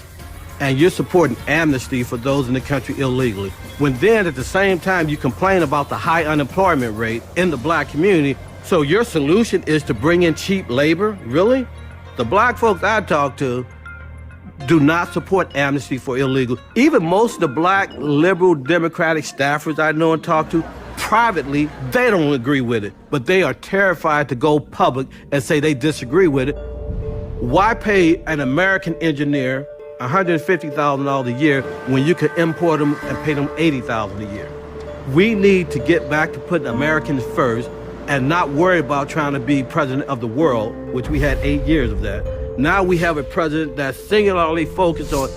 and you're supporting amnesty for those in the country illegally, when then at the same time you complain about the high unemployment rate in the black community? So your solution is to bring in cheap labor? Really? The black folks I talk to do not support amnesty for illegal. Even most of the black liberal Democratic staffers I know and talk to, privately, they don't agree with it, but they are terrified to go public and say they disagree with it. Why pay an American engineer $150,000 a year when you can import them and pay them $80,000 a year? We need to get back to putting Americans first and not worry about trying to be president of the world, which we had 8 years of that. Now we have a president that's singularly focused on,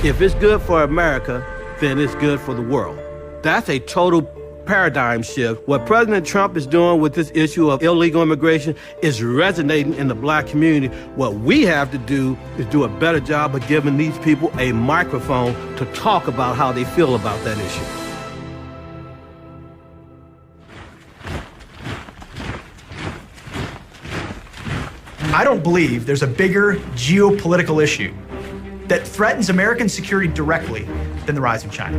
if it's good for America, then it's good for the world. That's a total paradigm shift. What President Trump is doing with this issue of illegal immigration is resonating in the black community. What we have to do is do a better job of giving these people a microphone to talk about how they feel about that issue. I don't believe there's a bigger geopolitical issue that threatens American security directly than the rise of China.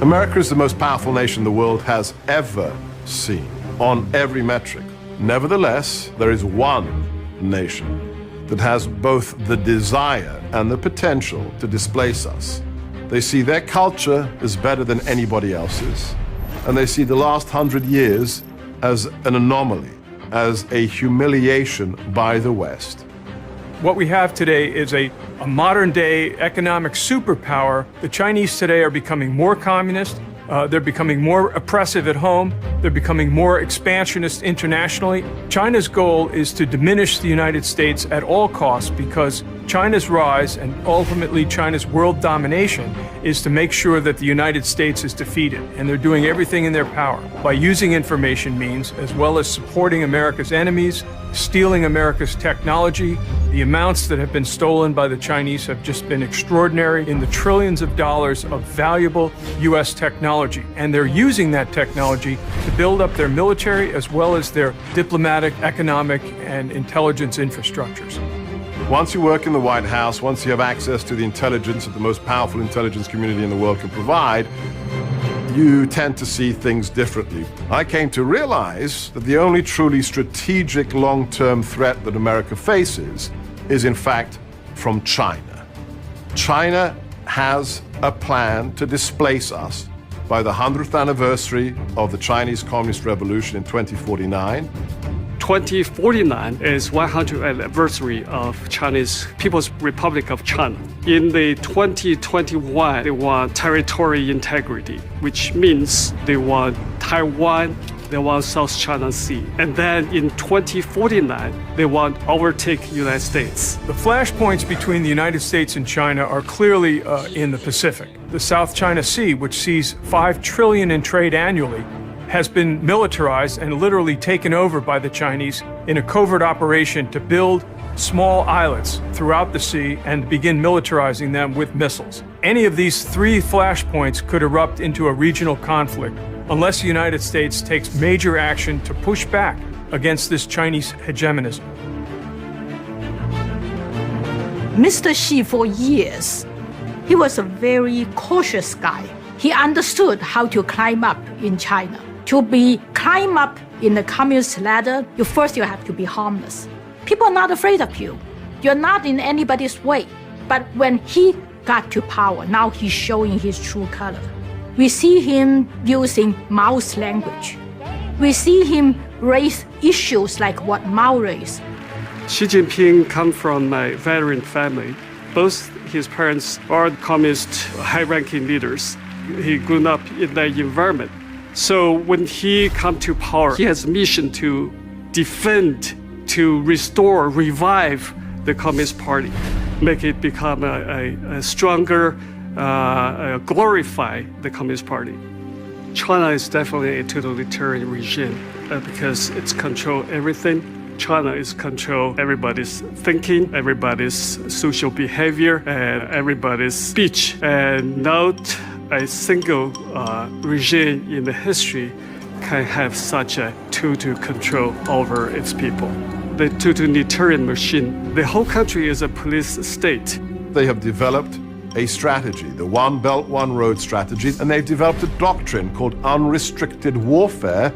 America is the most powerful nation the world has ever seen, on every metric. Nevertheless, there is one nation that has both the desire and the potential to displace us. They see their culture as better than anybody else's, and they see the last 100 years as an anomaly, as a humiliation by the West. What we have today is a modern-day economic superpower. The Chinese today are becoming more communist. They're becoming more oppressive at home. They're becoming more expansionist internationally. China's goal is to diminish the United States at all costs, because China's rise and ultimately China's world domination is to make sure that the United States is defeated. And they're doing everything in their power by using information means, as well as supporting America's enemies, stealing America's technology. The amounts that have been stolen by the Chinese have just been extraordinary, in the trillions of dollars of valuable U.S. technology. And they're using that technology to build up their military as well as their diplomatic, economic, and intelligence infrastructures. Once you work in the White House, once you have access to the intelligence that the most powerful intelligence community in the world can provide, you tend to see things differently. I came to realize that the only truly strategic long-term threat that America faces is, in fact, from China. China has a plan to displace us by the 100th anniversary of the Chinese Communist Revolution in 2049. 2049 is 100th anniversary of Chinese People's Republic of China. In the 2021, they want territorial integrity, which means they want Taiwan, they want South China Sea. And then in 2049, they want to overtake United States. The flashpoints between the United States and China are clearly in the Pacific. The South China Sea, which sees $5 trillion in trade annually, has been militarized and literally taken over by the Chinese in a covert operation to build small islets throughout the sea and begin militarizing them with missiles. Any of these three flashpoints could erupt into a regional conflict unless the United States takes major action to push back against this Chinese hegemonism. Mr. Xi, for years, he was a very cautious guy. He understood how to climb up in China. To climb up in the communist ladder, you have to be harmless. People are not afraid of you. You're not in anybody's way. But when he got to power, now he's showing his true color. We see him using Mao's language. We see him raise issues like what Mao raised. Xi Jinping comes from a veteran family. Both his parents are communist high-ranking leaders. He grew up in that environment. So when he comes to power, he has a mission to defend, to restore, revive the Communist Party, make it become a stronger, glorify the Communist Party. China is definitely a totalitarian regime because it's control everything. China is control everybody's thinking, everybody's social behavior, and everybody's speech. And not a single regime in the history can have such a total control over its people. The totalitarian machine, the whole country is a police state. They have developed a strategy, the One Belt, One Road strategy, and they've developed a doctrine called unrestricted warfare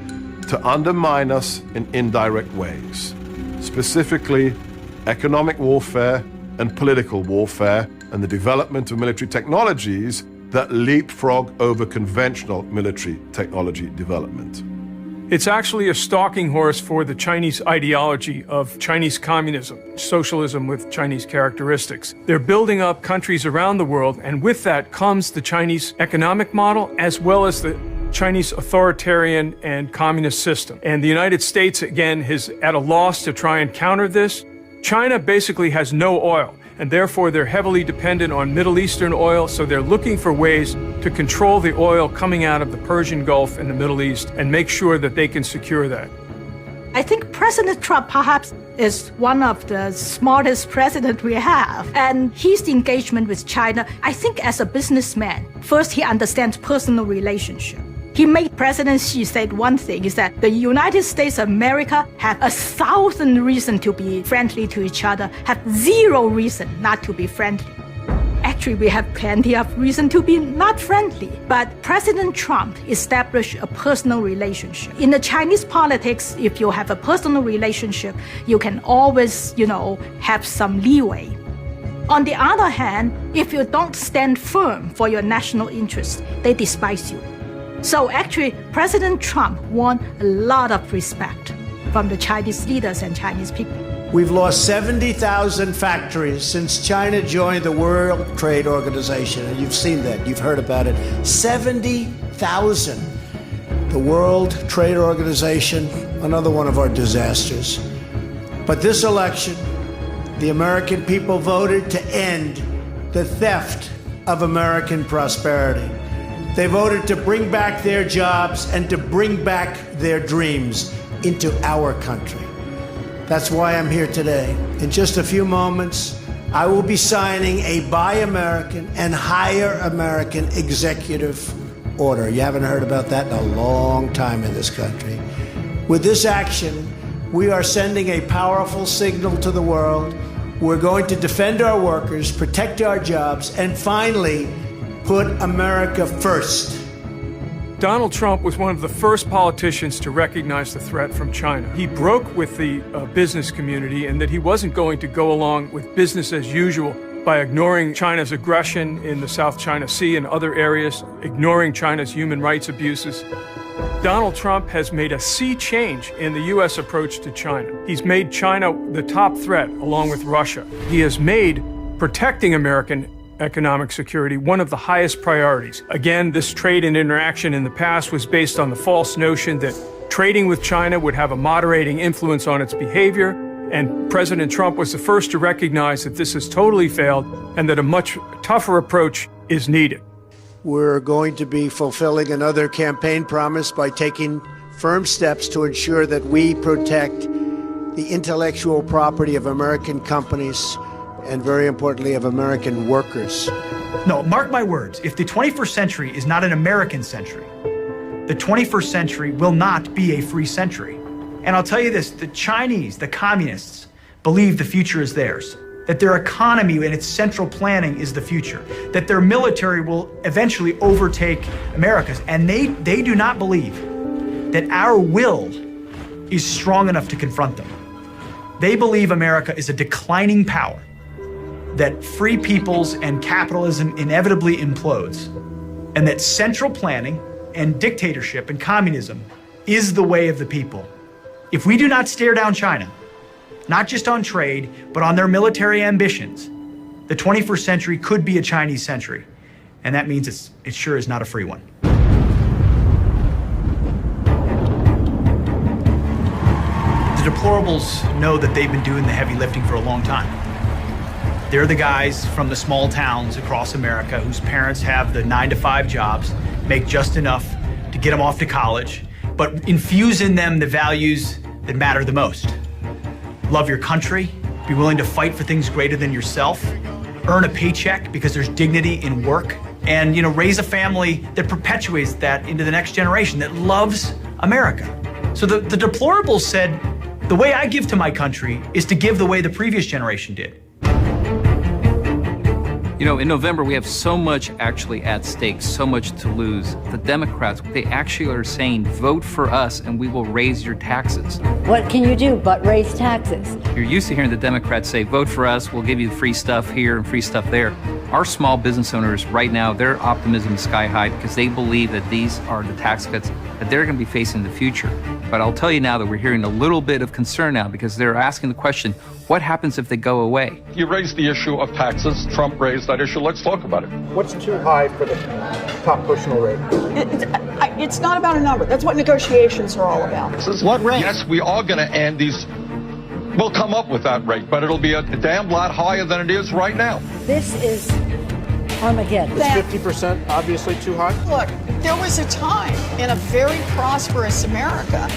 to undermine us in indirect ways, specifically economic warfare and political warfare and the development of military technologies that leapfrog over conventional military technology development. It's actually a stalking horse for the Chinese ideology of Chinese communism, socialism with Chinese characteristics. They're building up countries around the world, and with that comes the Chinese economic model as well as the Chinese authoritarian and communist system. And the United States, again, is at a loss to try and counter this. China basically has no oil, and therefore they're heavily dependent on Middle Eastern oil, so they're looking for ways to control the oil coming out of the Persian Gulf and the Middle East and make sure that they can secure that. I think President Trump perhaps is one of the smartest presidents we have. And his engagement with China, I think as a businessman, first he understands personal relationship. He made President Xi said one thing, is that the United States of America have 1,000 reasons to be friendly to each other, have 0 reason not to be friendly. Actually, we have plenty of reason to be not friendly. But President Trump established a personal relationship. In the Chinese politics, if you have a personal relationship, you can always, have some leeway. On the other hand, if you don't stand firm for your national interest, they despise you. So actually, President Trump won a lot of respect from the Chinese leaders and Chinese people. We've lost 70,000 factories since China joined the World Trade Organization. And you've seen that. You've heard about it. 70,000. The World Trade Organization, another one of our disasters. But this election, the American people voted to end the theft of American prosperity. They voted to bring back their jobs and to bring back their dreams into our country. That's why I'm here today. In just a few moments, I will be signing a Buy American and Hire American executive order. You haven't heard about that in a long time in this country. With this action, we are sending a powerful signal to the world. We're going to defend our workers, protect our jobs, and finally, put America first. Donald Trump was one of the first politicians to recognize the threat from China. He broke with the business community and that he wasn't going to go along with business as usual by ignoring China's aggression in the South China Sea and other areas, ignoring China's human rights abuses. Donald Trump has made a sea change in the U.S. approach to China. He's made China the top threat, along with Russia. He has made protecting American economic security one of the highest priorities. Again, this trade and interaction in the past was based on the false notion that trading with China would have a moderating influence on its behavior, and President Trump was the first to recognize that this has totally failed and that a much tougher approach is needed. We're going to be fulfilling another campaign promise by taking firm steps to ensure that we protect the intellectual property of American companies and, very importantly, of American workers. No, mark my words. If the 21st century is not an American century, the 21st century will not be a free century. And I'll tell you this, the Chinese, the communists, believe the future is theirs, that their economy and its central planning is the future, that their military will eventually overtake America's. And they do not believe that our will is strong enough to confront them. They believe America is a declining power, that free peoples and capitalism inevitably implodes, and that central planning and dictatorship and communism is the way of the people. If we do not stare down China, not just on trade, but on their military ambitions, the 21st century could be a Chinese century. And that means it sure is not a free one. The deplorables know that they've been doing the heavy lifting for a long time. They're the guys from the small towns across America whose parents have the 9-to-5 jobs, make just enough to get them off to college, but infuse in them the values that matter the most. Love your country, be willing to fight for things greater than yourself, earn a paycheck because there's dignity in work, and raise a family that perpetuates that into the next generation that loves America. So the deplorables said, the way I give to my country is to give the way the previous generation did. In November, we have so much actually at stake, so much to lose. The Democrats, they actually are saying, vote for us and we will raise your taxes. What can you do but raise taxes? You're used to hearing the Democrats say, vote for us, we'll give you free stuff here and free stuff there. Our small business owners right now, their optimism is sky high because they believe that these are the tax cuts that they're going to be facing in the future. But I'll tell you now that we're hearing a little bit of concern now because they're asking the question, what happens if they go away? You raised the issue of taxes. Trump raised that issue. Let's talk about it. What's too high for the top personal rate? It's not about a number. That's what negotiations are all about. What rate? Yes, we are going to end these. We'll come up with that rate, but it'll be a damn lot higher than it is right now. This is Armageddon. Is 50% obviously too high? Look, there was a time in a very prosperous America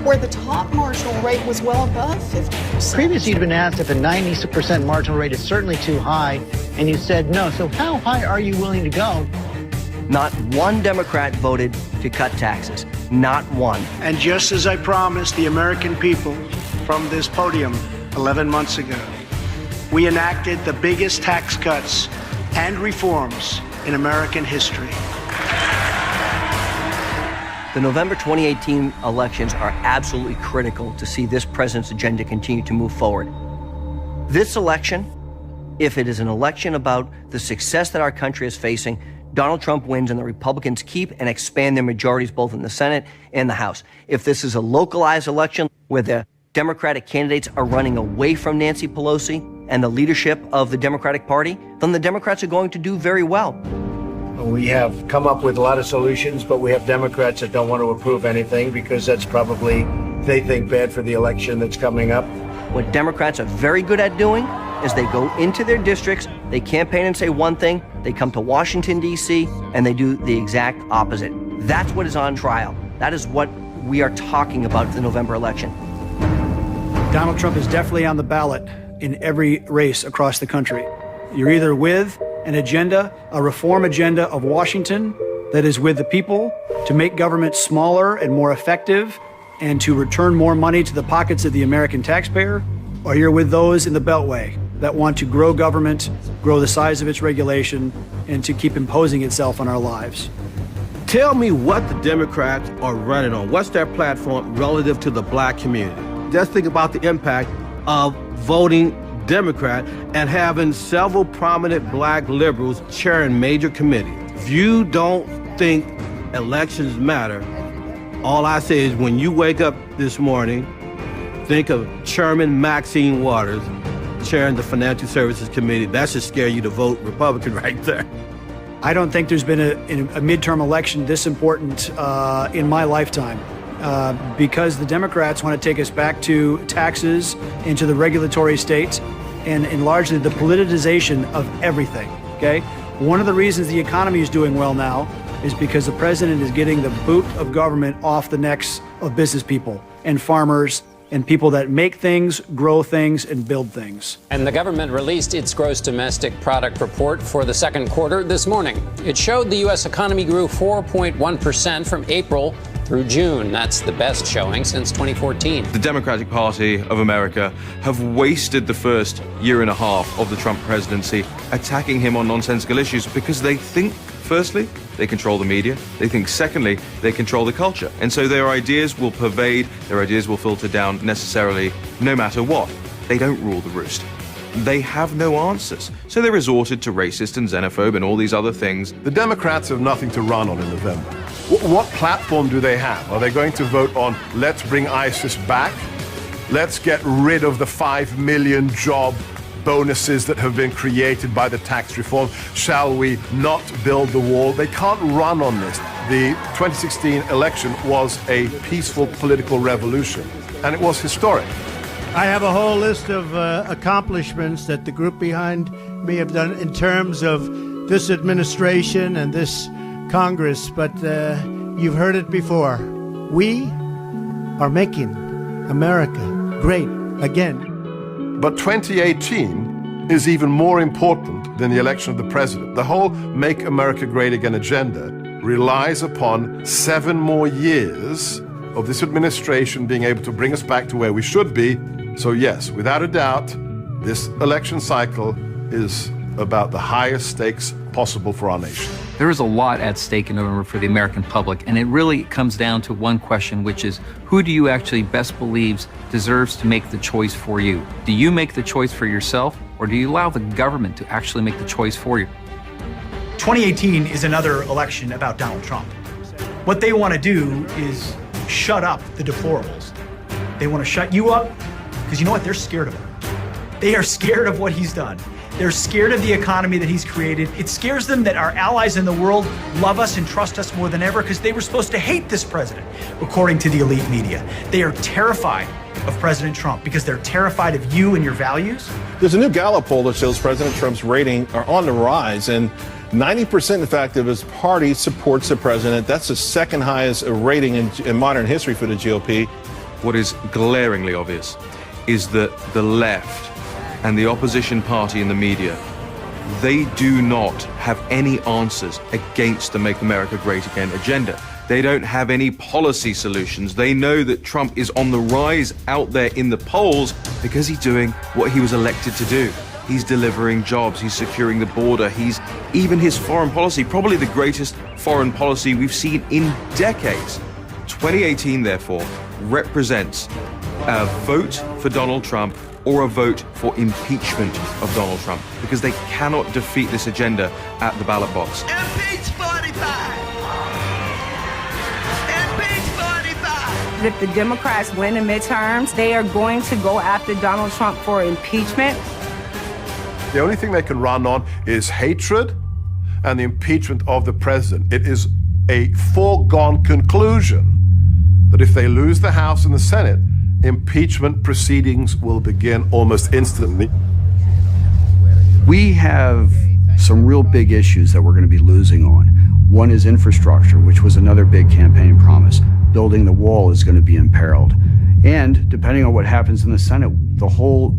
where the top marginal rate was well above 50%. Previously, you'd been asked if a 90% marginal rate is certainly too high, and you said no. So how high are you willing to go? Not one Democrat voted to cut taxes. Not one. And just as I promised the American people from this podium 11 months ago, we enacted the biggest tax cuts and reforms in American history. The November 2018 elections are absolutely critical to see this president's agenda continue to move forward. This election, if it is an election about the success that our country is facing, Donald Trump wins and the Republicans keep and expand their majorities both in the Senate and the House. If this is a localized election where the Democratic candidates are running away from Nancy Pelosi and the leadership of the Democratic Party, then the Democrats are going to do very well. We have come up with a lot of solutions, but we have Democrats that don't want to approve anything because that's probably, they think, bad for the election that's coming up. What Democrats are very good at doing is they go into their districts, they campaign and say one thing, they come to Washington, D.C., and they do the exact opposite. That's what is on trial. That is what we are talking about in the November election. Donald Trump is definitely on the ballot in every race across the country. You're either with an agenda, a reform agenda of Washington that is with the people to make government smaller and more effective and to return more money to the pockets of the American taxpayer, or you're with those in the Beltway that want to grow government, grow the size of its regulation, and to keep imposing itself on our lives. Tell me what the Democrats are running on. What's their platform relative to the black community? Just think about the impact of voting Democrat and having several prominent black liberals chairing major committees. If you don't think elections matter, All I say is when you wake up this morning, think of Chairman Maxine Waters chairing the Financial Services Committee. That should scare you to vote Republican right there. I don't think there's been a midterm election this important in my lifetime because the Democrats want to take us back to taxes and to the regulatory state and largely the politicization of everything, okay? One of the reasons the economy is doing well now is because the president is getting the boot of government off the necks of business people and farmers and people that make things, grow things, and build things. And the government released its gross domestic product report for the second quarter this morning. It showed the U.S. economy grew 4.1% from April through June. That's the best showing since 2014. The Democratic Party of America have wasted the first year and a half of the Trump presidency attacking him on nonsensical issues because they think, firstly, they control the media. They think, secondly, they control the culture. And so their ideas will pervade, their ideas will filter down necessarily no matter what. They don't rule the roost. They have no answers. So they resorted to racist and xenophobe and all these other things. The Democrats have nothing to run on in November. What platform do they have? Are they going to vote on let's bring ISIS back? Let's get rid of the 5 million job bonuses that have been created by the tax reform? Shall we not build the wall? They can't run on this. The 2016 election was a peaceful political revolution, and it was historic. I have a whole list of accomplishments that the group behind me have done in terms of this administration and this Congress, but you've heard it before. We are making America great again. But 2018 is even more important than the election of the president. The whole Make America Great Again agenda relies upon 7 more years of this administration being able to bring us back to where we should be. So yes, without a doubt, this election cycle is about the highest stakes possible for our nation. There is a lot at stake in November for the American public, and it really comes down to one question, which is who do you actually best believes deserves to make the choice for you? Do you make the choice for yourself, or do you allow the government to actually make the choice for you? 2018 is another election about Donald Trump. What they want to do is shut up the deplorables. They want to shut you up because you know what? They're scared of him. They are scared of what he's done. They're scared of the economy that he's created. It scares them that our allies in the world love us and trust us more than ever because they were supposed to hate this president, according to the elite media. They are terrified of President Trump because they're terrified of you and your values. There's a new Gallup poll that shows President Trump's rating are on the rise, and 90%, in fact, of his party supports the president. That's the second highest rating in modern history for the GOP. What is glaringly obvious is that the left and the opposition party in the media, they do not have any answers against the Make America Great Again agenda. They don't have any policy solutions. They know that Trump is on the rise out there in the polls because he's doing what he was elected to do. He's delivering jobs, he's securing the border, even his foreign policy, probably the greatest foreign policy we've seen in decades. 2018, therefore, represents a vote for Donald Trump or a vote for impeachment of Donald Trump, because they cannot defeat this agenda at the ballot box. Impeach 45! Impeach 45! If the Democrats win the midterms, they are going to go after Donald Trump for impeachment. The only thing they can run on is hatred and the impeachment of the president. It is a foregone conclusion that if they lose the House and the Senate, impeachment proceedings will begin almost instantly. We have some real big issues that we're going to be losing on. One is infrastructure, which was another big campaign promise. Building the wall is going to be imperiled. And depending on what happens in the Senate, the whole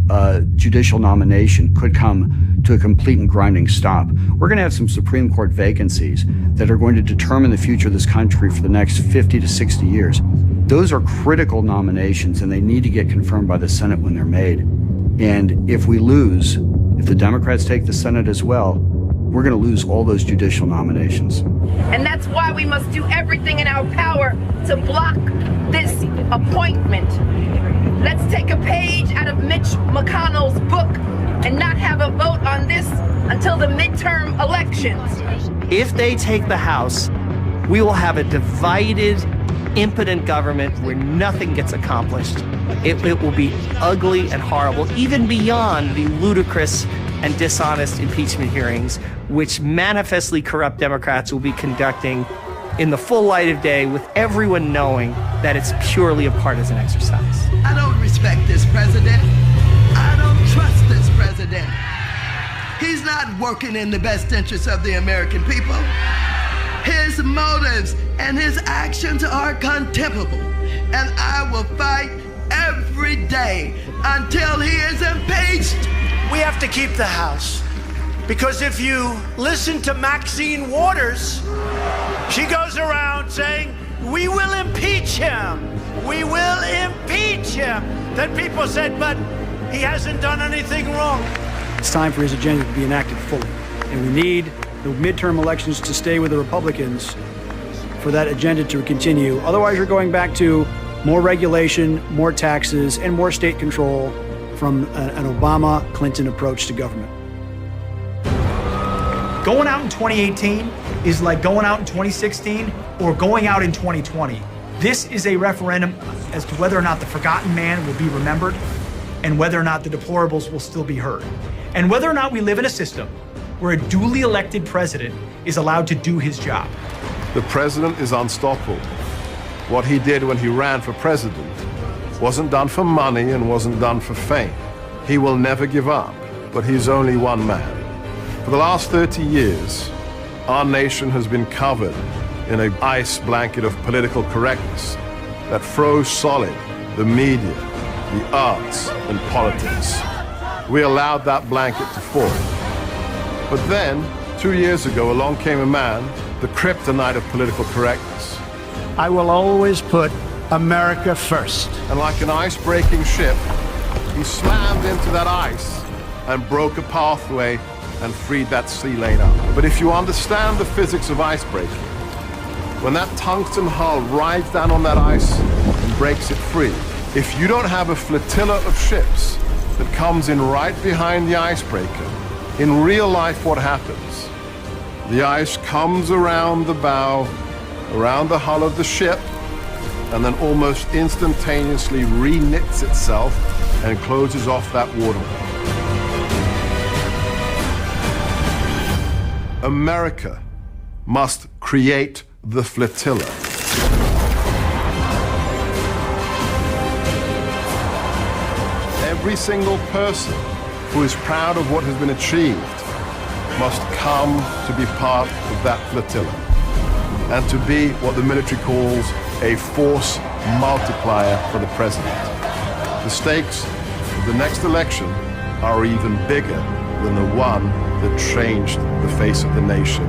judicial nomination could come to a complete and grinding stop. We're going to have some Supreme Court vacancies that are going to determine the future of this country for the next 50 to 60 years. Those are critical nominations, and they need to get confirmed by the Senate when they're made. And if we lose, if the Democrats take the Senate as well, we're going to lose all those judicial nominations. And that's why we must do everything in our power to block this appointment. Let's take a page out of Mitch McConnell's book and not have a vote on this until the midterm elections. If they take the House, we will have a divided impotent government where nothing gets accomplished. It will be ugly and horrible, even beyond the ludicrous and dishonest impeachment hearings, which manifestly corrupt Democrats will be conducting in the full light of day, with everyone knowing that it's purely a partisan exercise. I don't respect this president. I don't trust this president. He's not working in the best interest of the American people. His motives and his actions are contemptible, and I will fight every day until he is impeached. We have to keep the House, because if you listen to Maxine Waters, she goes around saying, we will impeach him. We will impeach him. Then people said, but he hasn't done anything wrong. It's time for his agenda to be enacted fully. And we need the midterm elections to stay with the Republicans for that agenda to continue. Otherwise, you're going back to more regulation, more taxes, and more state control from an Obama-Clinton approach to government. Going out in 2018 is like going out in 2016 or going out in 2020. This is a referendum as to whether or not the forgotten man will be remembered and whether or not the deplorables will still be heard. And whether or not we live in a system where a duly elected president is allowed to do his job. The president is unstoppable. What he did when he ran for president wasn't done for money and wasn't done for fame. He will never give up, but he's only one man. For the last 30 years, our nation has been covered in an ice blanket of political correctness that froze solid the media, the arts, and politics. We allowed that blanket to fall. But then, 2 years ago, along came a man, the kryptonite of political correctness. I will always put America first. And like an ice-breaking ship, he slammed into that ice and broke a pathway and freed that sea lane up. But if you understand the physics of icebreaking, when that tungsten hull rides down on that ice and breaks it free, if you don't have a flotilla of ships that comes in right behind the icebreaker, in real life what happens? The ice comes around the bow, around the hull of the ship, and then almost instantaneously re-knits itself and closes off that waterway. America must create the flotilla. Every single person who is proud of what has been achieved must come to be part of that flotilla and to be what the military calls a force multiplier for the president. The stakes of the next election are even bigger than the one that changed the face of the nation